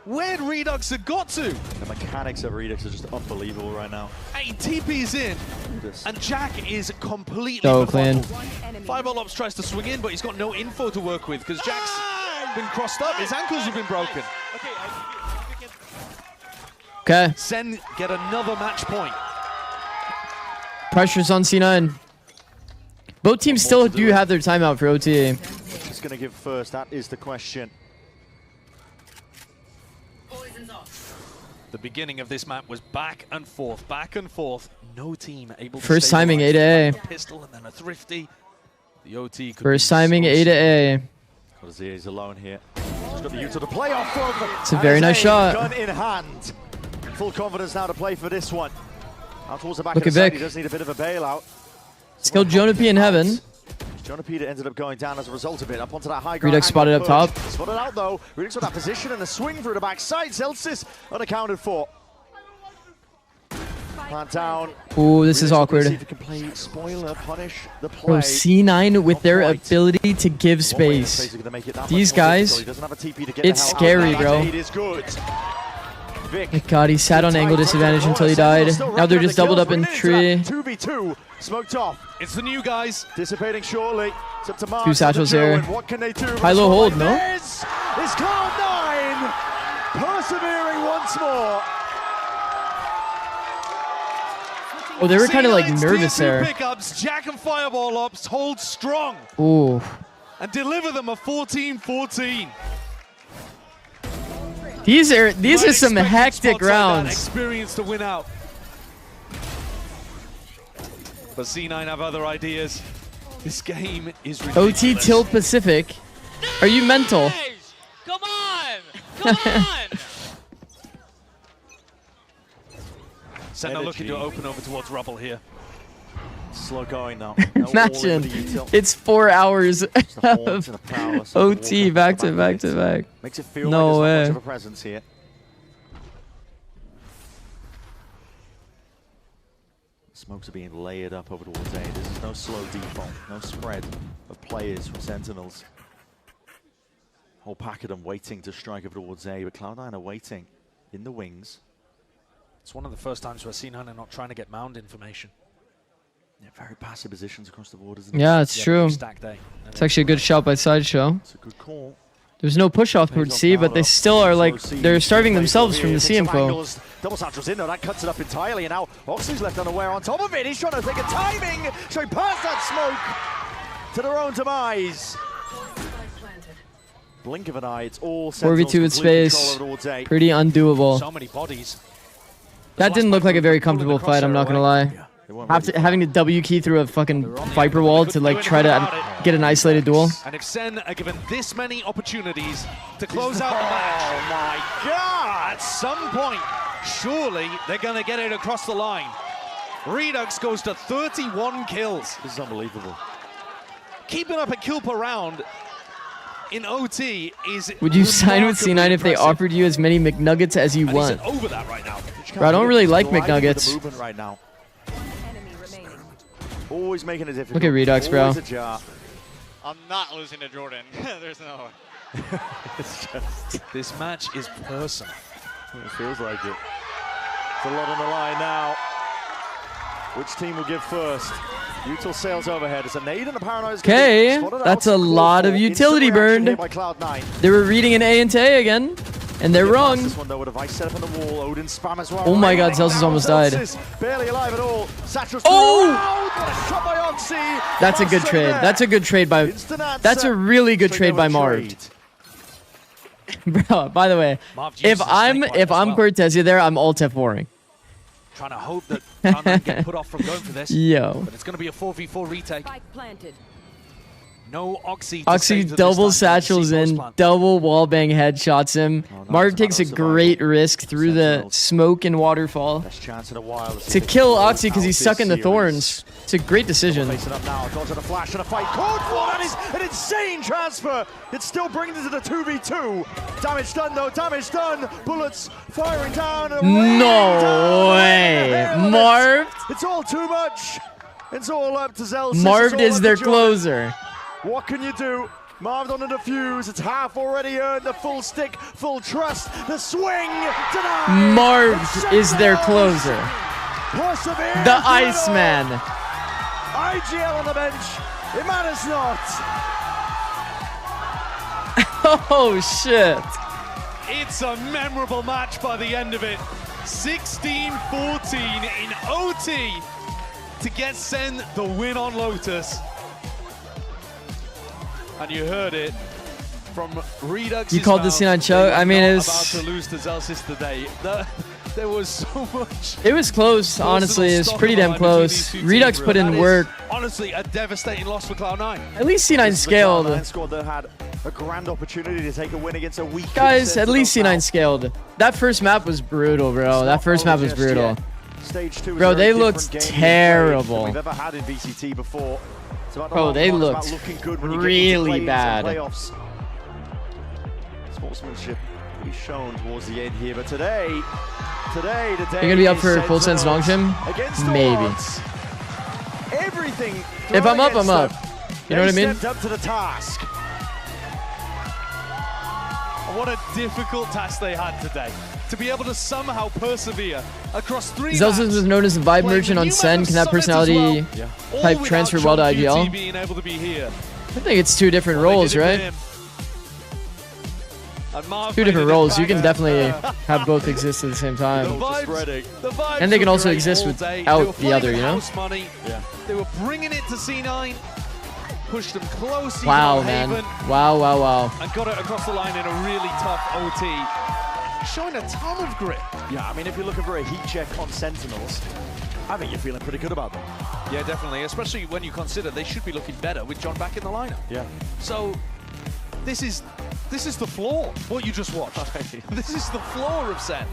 Where'd Redux have got to? The mechanics of Redux are just unbelievable right now. Hey, TP's in, and Jack is completely So clean. befuddled. VALORANT tries to swing in, but he's got no info to work with because Jack's been crossed up. His ankles have been broken. Okay. SEN get another match point. Pressure's on C9. Both teams still do have their timeout for OT. Who's going to give first? That is the question. The beginning of this map was back and forth, back and forth. No team able to First timing A to A. A pistol and then a thrifty. The OT could First be timing so A to A. He's alone here. He's got the U to the playoff from. It's a very nice shot. Gun in hand. Full confidence now to play for this one. Out towards the back Look of the at side. Vic. He does need a bit of a bailout. Skill Jonah P in heaven. Jonah Peter ended up going down as a result of it. Up onto that high ground. Redux spotted up top. Spotted out though. Redux with that position and a swing through the backside. Celsius unaccounted for. Plant down. Ooh, this is Redux will awkward. see if he can play spoiler, punish the play. Bro, C9 with their Not quite. ability to give One way in space. phase are gonna make it that These much more guys, difficult. He doesn't have a TP to get it's the hell scary, out. bro. It is good. Vic. My God, he sat on angle disadvantage until he died. Now they're just doubled up in tree. 2v2, smoked off. It's the new guys. Dissipating shortly. It's up to Mark. Two satchels here. What can they do? High-low hold, no? This is Cloud9 persevering once more. Oh, they were kind of like C9's nervous tier 2 there. Pickups, Jack and Fireball ups hold strong Ooh. and deliver them a 14-14. These are Right some expecting hectic spots like that, rounds. experience to win out. But C9 have other ideas. This game is ridiculous. OT Tilt Pacific. Are you mental? Come on! Come on! SEN are looking to open over towards Rubble here. Slow going now. No all in Imagine with the util. it's 4 hours Just the horns of and the prowess of the OT Walker. back to back to back. Makes it feel No like there's way. not much of a presence here. Smokes are being layered up over towards A. This is no slow default, no spread of players from Sentinels. Whole pack of them waiting to strike over towards A, but Cloud9 are waiting in the wings. It's one of the first times where C9 are not trying to get mound information. Yeah, very passive positions across the board, isn't it? Yeah, it's true. Stacked A. It's actually a good shout by Sideshow. It's a good call. There's no push off towards C, but they still are like, they're starving themselves from the C info. Double satchels in though, that cuts it up entirely, and now Oxley's left unaware on top of it. He's trying to take a timing, straight past that smoke to their own demise. Blink of an eye, it's all 4v2 with space. Pretty undoable. So many bodies. That didn't look like a very comfortable fight, I'm not gonna lie. Having to W key through a fucking Viper wall to like try to get an isolated duel. And if SEN are given this many opportunities to close out the match, Oh my god! at some point, surely they're going to get it across the line. Redux goes to 31 kills. This is unbelievable. Keeping up a kill per round in OT is Would you sign with C9 if they impressive. offered you as many McNuggets as you And he's want? over that right now. Bro, I don't really like Driving with McNuggets. the movement right now. Enemy remaining. Always making it difficult. Look at Redux, bro. Always a jar. I'm not losing to Jordan. There's no way. It's just, This match is personal. it feels like it. It's a lot on the line now. Which team will give first? Util sails overhead. It's a nade and a paranoid. Okay, that's a lot of utility burned. By Cloud9. They were reading an A into A again, and they're wrong. This one though with a vice set up on the wall. Odin spam as well. Oh my god, Celsius almost died. Celsius barely alive at all. Satchel Oh! what a shot by Oxy. That's a good Straight trade. there. That's a good trade by... Instant answer. That's a really good Straight trade by there with Marv. trade. Bro, by the way, Marv uses if the I'm snake bite as well. Cortezia there, I'm alt F4ing. Trying to hope that Cloud9 get put off from going for this. Yo. But it's going to be a 4v4 retake. Spike planted. No Oxy to Oxy save to this double time. satchels C in, plant. double wallbang headshots him. Oh, no, Marv it's a takes a matter of survival. great risk through the Sentinels. smoke and waterfall Best chance in a while. to kill Oxy because he's stuck in the thorns. It's a great decision. Facing up now, goes on a flash and a fight. Code for that is an insane transfer. It's still bringing it to the 2v2. Damage done though, damage done. Bullets firing down. And raining No down. way. Marv? It's all too much. It's all up to Zikz. Marv is their closer. What can you do? Marved on a defuse. It's half already earned. The full stick, full trust. The swing denied. Marved is their closer. Persevere. The Iceman. IGL on the bench. It matters not. Oh, shit. It's a memorable match by the end of it. 16-14 in OT to get SEN the win on Lotus. And you heard it from Redux. You called the C9 choke? I mean, it's about to lose to Zelsys today. There was so much. It was close, honestly. It was pretty damn close. Redux put in work. Honestly, a devastating loss for Cloud9. At least C9 scaled. The Cloud9 squad that had a grand opportunity to take a win against a weak. Guys, at least C9 scaled. That first map was brutal, bro. That first map was brutal. Stage 2 Bro, they looked terrible. We've ever had in VCT before. Bro, they looked really bad. Sportsmanship be shown towards the end here, but today. You're gonna be up for full sense long gym? Maybe. Everything. If I'm up, I'm up. You know what I mean? Stepped up to the task. What a difficult task they had today. To be able to somehow persevere across 3 Zelsys maps, was known as the vibe merchant on SEN. Can that personality type transfer well to IGL? being able to be here. I think it's two different roles, right? Two different roles. You can definitely have both exist at the same time. And they can also exist without the other, you know? Yeah. They were bringing it to C9, pushed them close. Wow, man. Wow. And got it across the line in a really tough OT. Showing a ton of grit. Yeah, I mean, if you're looking for a heat check on Sentinels, I think you're feeling pretty good about them. Yeah, definitely. Especially when you consider they should be looking better with John back in the lineup. Yeah. So this is the floor. What you just watched. This is the floor of SEN.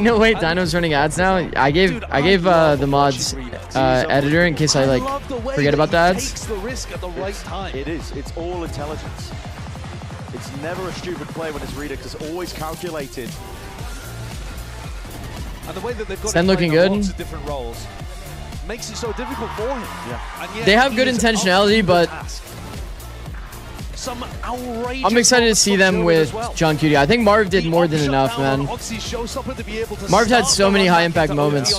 No, wait, Dino's running ads now. I gave the mods editor in case I like forget about the ads. Takes the risk at the right time. It is. It's all intelligence. It's never a stupid play when it's Redux. It's always calculated. And the way that they've got SEN looking good. lots of different roles makes it so difficult for him. Yeah. And yet They have good he is intentionality, up to the but task. Some outrageous I'm excited to see them with John Cutie. I think Marv did more than enough, man. Marv had so many high impact moments.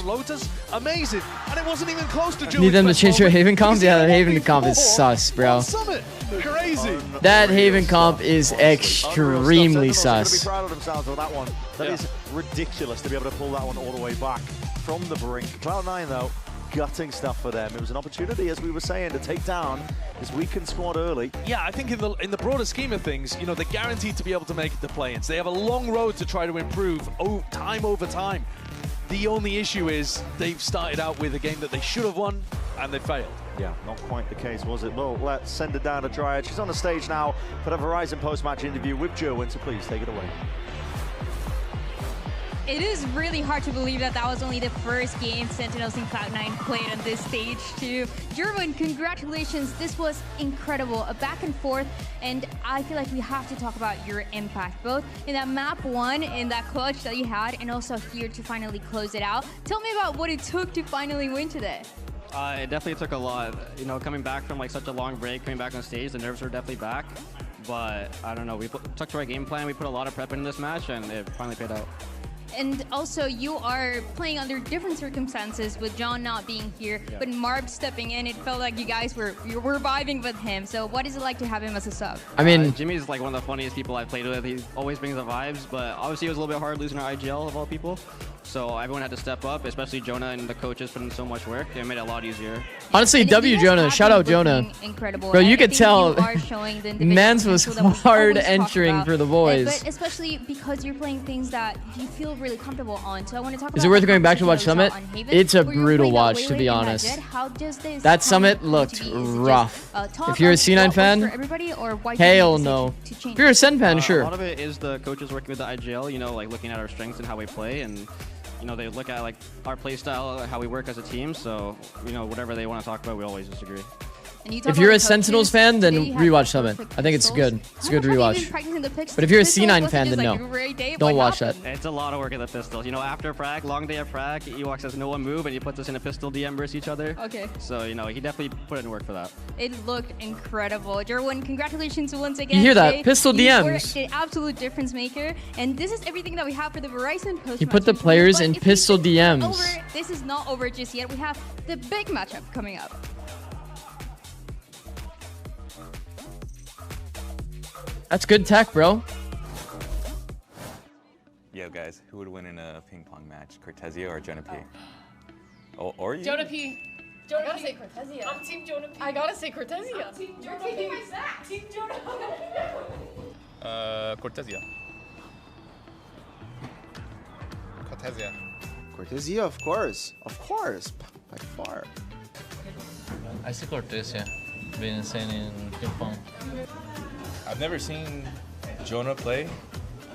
Amazing. And it wasn't even close to Need them to change their Haven comp? Yeah, the Haven comp is sus, bro. Crazy. That Haven comp is extremely sus. Proud of themselves on that one. That is ridiculous to be able to pull that one all the way back from the brink. Cloud9 though, gutting stuff for them. It was an opportunity, as we were saying, to take down this weakened squad early. Yeah, I think in the broader scheme of things, you know, they're guaranteed to be able to make it to play-ins. They have a long road to try to improve time over time. The only issue is they've started out with a game that they should have won, and they failed. Yeah, not quite the case, was it? Well, let's send it down to Dryad. She's on the stage now for the Verizon post-match interview with Joe, so please take it away. It is really hard to believe that was only the first game Sentinels and Cloud9 played on this stage too. Jervin, congratulations. This was incredible. A back and forth, and I feel like we have to talk about your impact, both in that map 1, in that clutch that you had, and also here to finally close it out. Tell me about what it took to finally win today. It definitely took a lot. You know, coming back from like such a long break, coming back on stage, the nerves were definitely back. But I don't know, we stuck to our game plan. We put a lot of prep in this match, and it finally paid out. And also, you are playing under different circumstances with John not being here, but Marv stepping in. It felt like you guys were vibing with him. So what is it like to have him as a sub? I mean, Jimmy's like one of the funniest people I've played with. He always brings the vibes, but obviously it was a little bit hard losing our IGL of all people. So everyone had to step up, especially Jonah and the coaches put in so much work. It made it a lot easier. Honestly, W Jonah. Shout out Jonah. Incredible. Bro, you could tell the Mans was hard entering for the boys. But especially because you're playing things that you feel really comfortable on. So I want to talk about. Is it worth going back to watch Summit? It's a brutal watch, to be honest. That Summit looked rough. If you're a C9 fan, hell no. If you're a SEN fan, sure. A lot of it is the coaches working with the IGL, you know, like looking at our strengths and how we play, and you know, they look at like our play style, how we work as a team. So, you know, whatever they want to talk about, we always disagree. And you talk If you're about a the Sentinels coaches, fan, then they have rewatch Summit. perfect I think it's pistols. good. It's a good How much have you rewatch. been practicing the But if you're a pistols? C9 Was it fan, just then like no. every day? Don't What watch that. happened? It's a lot of work at the pistol. You know, after frac, long day of frac, Ewok says no one move, and he puts us in a pistol DM versus each other. Okay. So, you know, he definitely put in work for that. It looked incredible. Jerwin, congratulations once again. You hear that? Today, Pistol you were DMs. the absolute difference maker. And this is everything that we have for the Verizon post. He put the players in pistol DMs. This is not over just yet. We have the big matchup coming up. That's good tech, bro. Yo, guys, who would win in a ping pong match, Cortezia or Jonah P? Oh, or you? Jonah P. I gotta say Cortezia. I'm Team Jonah P. I gotta say Cortezia. You're taking my sack. Team Jonah P. Cortezia. Cortezia. Cortezia, of course. Of course. By far. I see Cortezia being insane in ping pong. I've never seen Jonah play.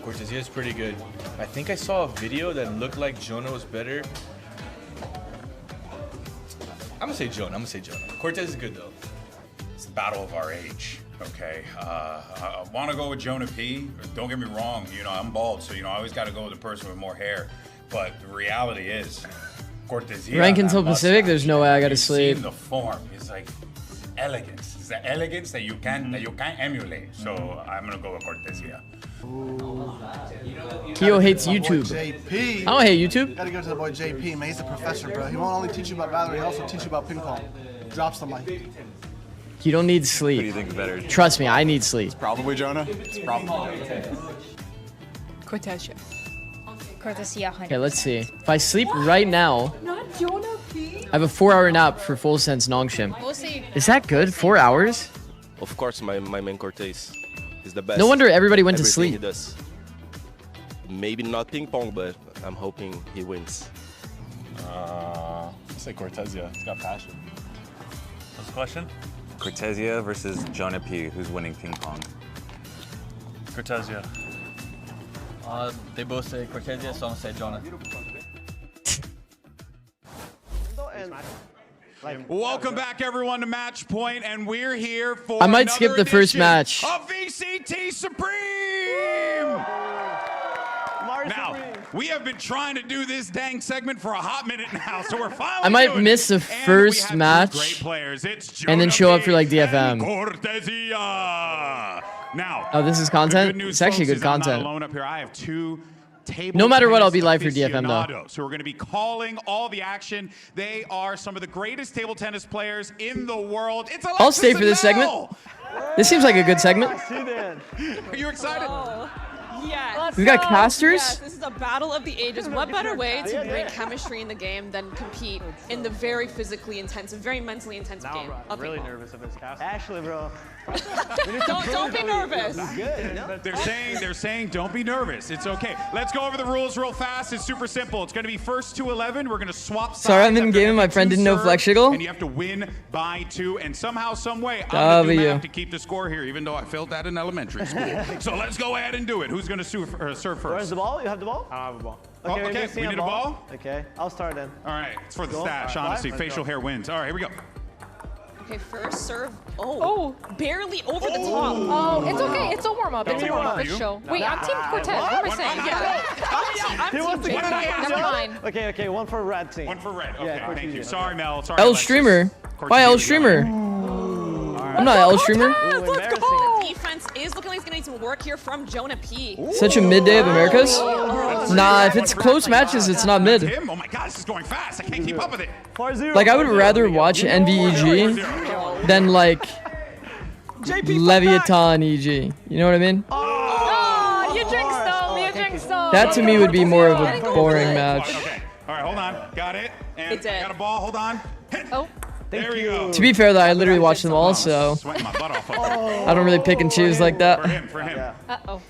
Cortezia is pretty good. I think I saw a video that looked like Jonah was better. I'm gonna say Jonah. Cortez is good though. It's the battle of our age, okay? I want to go with Jonah P. Don't get me wrong, you know, I'm bald, so, you know, I always got to go with the person with more hair. But the reality is, Cortezia. Rank until Pacific, there's no way I gotta sleep. The form is like elegance. It's the elegance that you can't emulate. So I'm gonna go with Cortezia. Keo hates YouTube. JP. I don't hate YouTube. Gotta go to the boy JP, man. He's the professor, bro. He won't only teach you about Valorant, he'll also teach you about ping pong. Drops the mic. You don't need sleep. Who do you think is better? Trust me, I need sleep. Probably Jonah. It's probably. Cortezia. Cortezia 100%. Okay, let's see. If I sleep right now, Not Jonah P. I have a 4-hour nap for full sense Nongshim. We'll see. Is that good? 4 hours? Of course, my main Cortez is the best. No wonder everybody went to Everything sleep. He does. Maybe not ping pong, but I'm hoping he wins. I'll say Cortezia. He's got passion. What's the question? Cortezia versus Jonah P. Who's winning ping pong? Cortezia. They both say Cortezia, so I'm gonna say Jonah. Welcome back, everyone, to Match Point, and we're here for I might skip the first match. of VCT Supreme. Now, we have been trying to do this dang segment for a hot minute now, so we're finally I might doing miss it. the And first we have two match great players. It's and then Jonah show up for P like and DFM. Cortezia. Now, Oh, this is the content? good news, It's actually folks, good is I'm not content. alone up here. I have two table No matter what, I'll tennis be live for DFM though. aficionados who are going to be calling all the action. They are some of the greatest table tennis players in the world. It's Alexis I'll stay for and this segment. Mel. This seems like a good segment. Are you excited? Yes. We got casters? Yes, this is a battle of the ages. What better way to bring chemistry in the game than compete in the very physically intensive, very mentally intensive game of really ping pong. nervous of this cast. Actually, bro. Don't be nervous. They're saying don't be nervous. It's okay. Let's go over the rules real fast. It's super simple. It's going to be first to 11. We're going to swap sides. Sorry, I'm in after game and my every friend two didn't know serves, Flex Jiggle. And you have to win by 2. And somehow, some way, I'm going to do W. math to keep the score here, even though I failed that in elementary school. So let's go ahead and do it. Who's going to serve first? Where's the ball? You have the ball? I don't have a ball. Oh, okay, we need a ball. Okay, I'll start then. All right, it's for the Go. stash, All right, honestly. let's Facial go. hair wins. All right, here we go. Okay, first serve. Oh, barely over the top. Oh, it's okay. It's a warm-up. It's a warm-up. It's You? show. Wait, I'm Team Cortez. What am I saying? I'm wants to team What did I ask? Never mind. Okay, one for red team. One for red. Okay, Yeah, thank you. Cortezia. Sorry, Mel. Sorry, L Alexis. streamer. Why L Cortezia, streamer? I'm not L streamer. Let's go. Defense is looking like it's gonna need some work here from Jonah P. Such a midday of Americas. Nah, if it's One for close red. matches, it's not That's mid. him. Oh my God, this is going fast. I can't keep up with it. 4-0. Like I would rather watch NVEG than like Leviathan EG. You know what I mean? Oh, you jinxed them. You jinxed them. That to me would be more of a boring match. Okay. All right, hold on. Got it. And It's it. got a ball. Hold on. Oh. There we go. To be fair though, I literally watch them all, so Sweating my butt off. I don't really pick and choose like For that. him. For him. Uh-oh.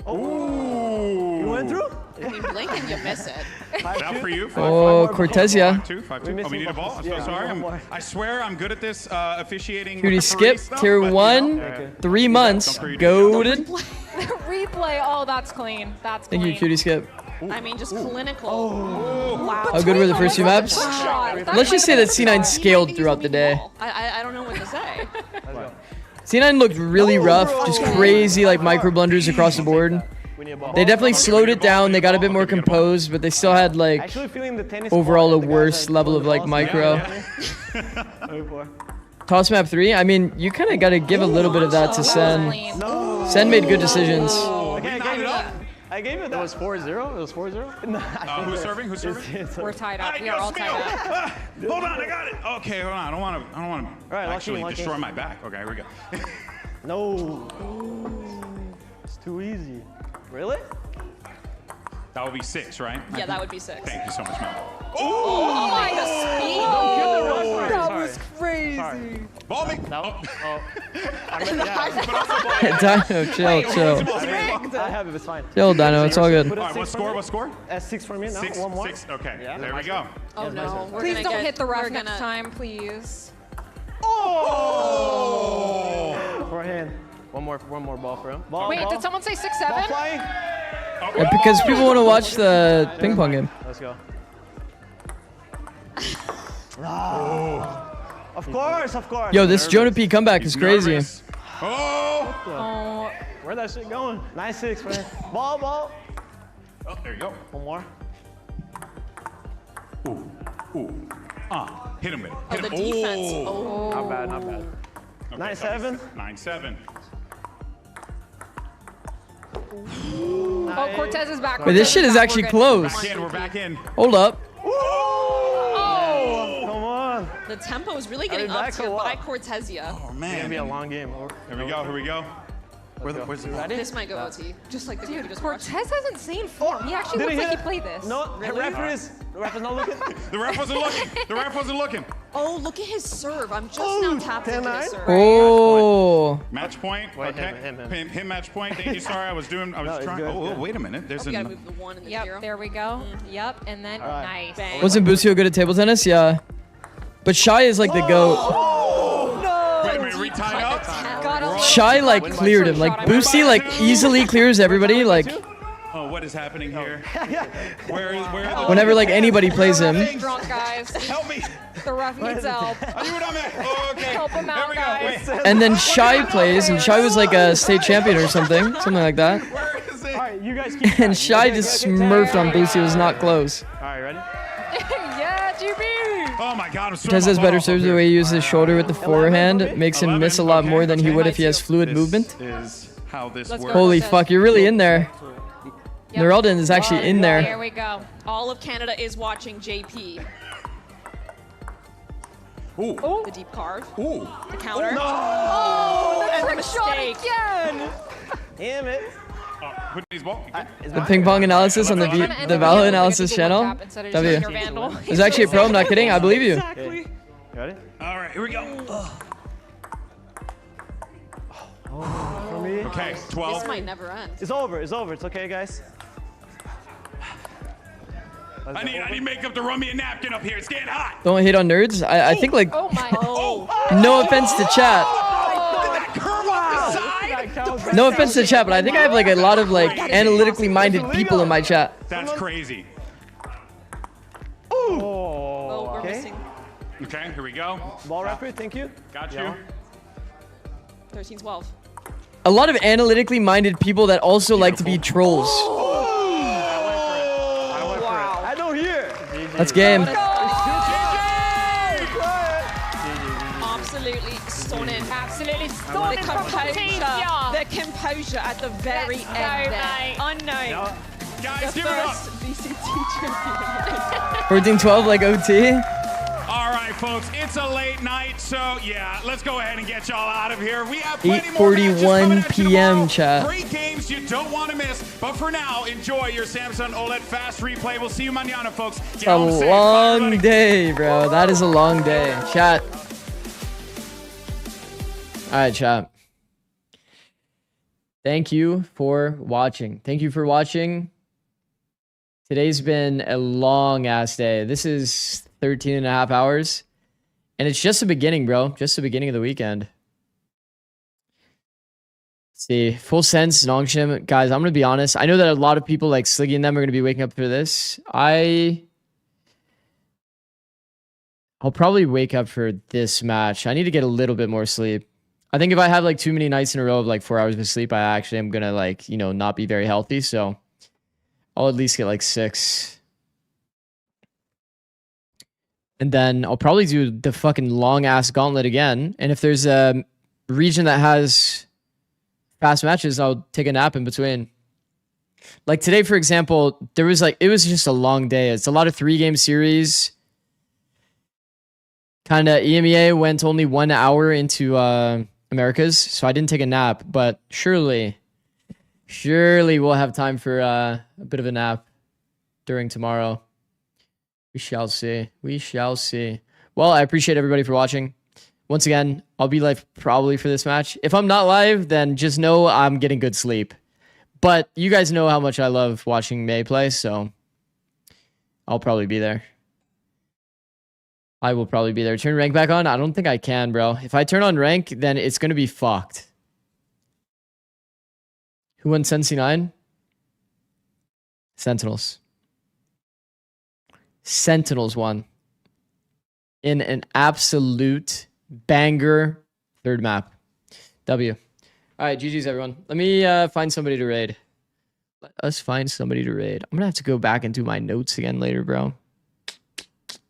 Ooh. You went through? If you blink and you miss it. Now for you. Oh, Cortezia. 5-2. 5-2. We're Oh, we need a ball. I'm so missing sorry. one more. I swear I'm good at this officiating. Cutie referee skip, stuff, tier but, you 1, know, 3 months, goaded. Replay. Oh, that's clean. That's clean. Thank you, Cutie skip. I mean, just clinical. Wow. How good were the first few maps? Let's just say that C9 scaled throughout the day. I don't know what to say. C9 looked really rough, just crazy like micro blunders across the board. They definitely slowed it down. They got a bit more composed, but they still had like overall a worse level of like micro. Toss map 3. I mean, you kind of got to give a little bit of that to Sen. Sen made good decisions. I gave it that. It was 4-0? It was 4-0? Who's serving? Who's serving? We're tied up. We are all tied up. Hold on, I got it. Okay, hold on. I don't want to actually destroy my back. Okay, here we go. No. It's too easy. Really? That would be 6, right? Yeah, that would be 6. Thank you so much, man. Oh my, the speed. That was crazy. Ball me. Dino, chill. I have it, it's fine. Chill, Dino, it's all good. All right, what score? 6 for me now. 6, One more. 6. Okay, Yeah. there we go. Oh no. Please don't hit the ref next time, please. Oh! Forehand. One more ball for him. Wait, did someone say 6-7? Ball flying. Because people want to watch the ping pong game. Let's go. Of course. Yo, this Jonah P comeback is crazy. Oh! Where's that shit going? 9-6, man. Ball. Oh, there you go. One more. Hit him with it. Oh, the defense. Oh. Not bad. Okay, 9-7. 9-7. Oh, Cortez is back. But this shit is actually close. We're back in. Hold up. Oh! Come on. The tempo is really getting up to by Cortezia. Oh, It's man. gonna be a long game. Here we go. Where's the ball? This might go OT, just like the game we just watched. Cortez hasn't seen form. He actually looks like he played this. No, the ref is not looking. The ref wasn't looking. Oh, look at his serve. I'm just now tapped into his serve. Oh. Match point. Okay. Him match point. Thank you. Sorry, I was trying. Oh, wait a minute. There's You gotta move the 1 and the 0. Yep, there we go. Yep, and then nice. Bang. Wasn't Busio good at table tennis? Yeah. But Shy is like the GOAT. Wait a minute, we tied up? Shy like cleared him. Like Boosie like easily clears everybody. Like Oh, what is happening here? Where whenever like anybody plays him. Drunk guys. Help me. The ref needs help. Okay. Help him out, guys. And then Shy plays, and Shy was like a state champion or something like that. Alright, you guys keep And Shy just smurfed on Boosie. It was not close. Alright, ready? Yeah, GB. Oh my God, I'm so Cortez has better serves the way he uses his shoulder with the forehand. Makes him miss a lot more than he would if he has fluid movement. Is how this works. Holy fuck, you're really in there. Nerelden is actually in there. There we go. All of Canada is watching JP. Ooh. The deep carve. Ooh. The counter. Oh, the and trick shot again. Damn it. Put these ball. The ping pong analysis on the Valo analysis channel. W. There's actually a pro, I'm not kidding. I believe you. Exactly. Ready? All right, here we go. For me. Okay, 12. This might never end. It's over. It's okay, guys. I need makeup to run me a napkin up here. It's getting hot. Don't hate on nerds. I think like Oh my. no offense to chat. Curve No offense to chat, but I think I have like a lot of like analytically minded people in my chat. That's crazy. Oh, we're Okay. missing. Okay, here we go. Ball referee, thank you. Got you. 13-12. A lot of analytically minded people that also like to be trolls. I know here. That's game. Absolutely stunning. Absolutely stunning from Cortezia. The composure at the very Let's end go, there. mate. Unknown. Guys, The give it up. first VCT champion. 14-12 like OT. All right, folks, it's a late night, so yeah, let's go ahead and get y'all out of here. We have plenty more matches coming 8:41 at you p.m. tomorrow. chat. Great games you don't want to miss. But for now, enjoy your Samsung OLED fast replay. We'll see you mañana, folks. It's a long day, bro. That is a long day. Chat. All right, chat. Thank you for watching. Today's been a long ass day. This is 13 and a half hours. And it's just the beginning, bro. Just the beginning of the weekend. See, full sense, Nongshim. Guys, I'm going to be honest. I know that a lot of people like Sliggy and them are going to be waking up for this. I'll probably wake up for this match. I need to get a little bit more sleep. I think if I have like too many nights in a row of like 4 hours of sleep, I actually am going to like, you know, not be very healthy. So I'll at least get like 6. And then I'll probably do the fucking long ass gauntlet again. And if there's a region that has fast matches, I'll take a nap in between. Like today, for example, it was just a long day. It's a lot of 3-game series. Kind of EMEA went only 1 hour into Americas, so I didn't take a nap, but surely we'll have time for a bit of a nap during tomorrow. We shall see. We shall see. Well, I appreciate everybody for watching. Once again, I'll be live probably for this match. If I'm not live, then just know I'm getting good sleep. But you guys know how much I love watching May play, so I'll probably be there. I will probably be there. Turn rank back on? I don't think I can, bro. If I turn on rank, then it's going to be fucked. Who won Sensi 9? Sentinels. Sentinels won. In an absolute banger third map. W. All right, GG's, everyone. Let me find somebody to raid. Let us find somebody to raid. I'm going to have to go back and do my notes again later, bro.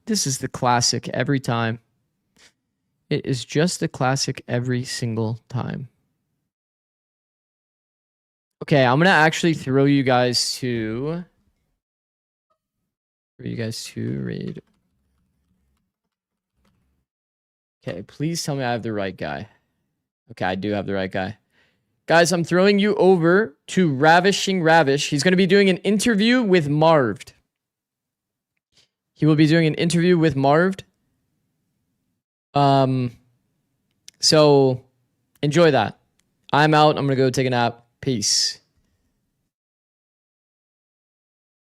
This is the classic every time. It is just the classic every single time. Okay, I'm going to actually throw you guys to raid. Okay, please tell me I have the right guy. Okay, I do have the right guy. Guys, I'm throwing you over to Ravishing Ravish. He's going to be doing an interview with Marved. He will be doing an interview with Marved. So enjoy that. I'm out. I'm going to go take a nap. Peace.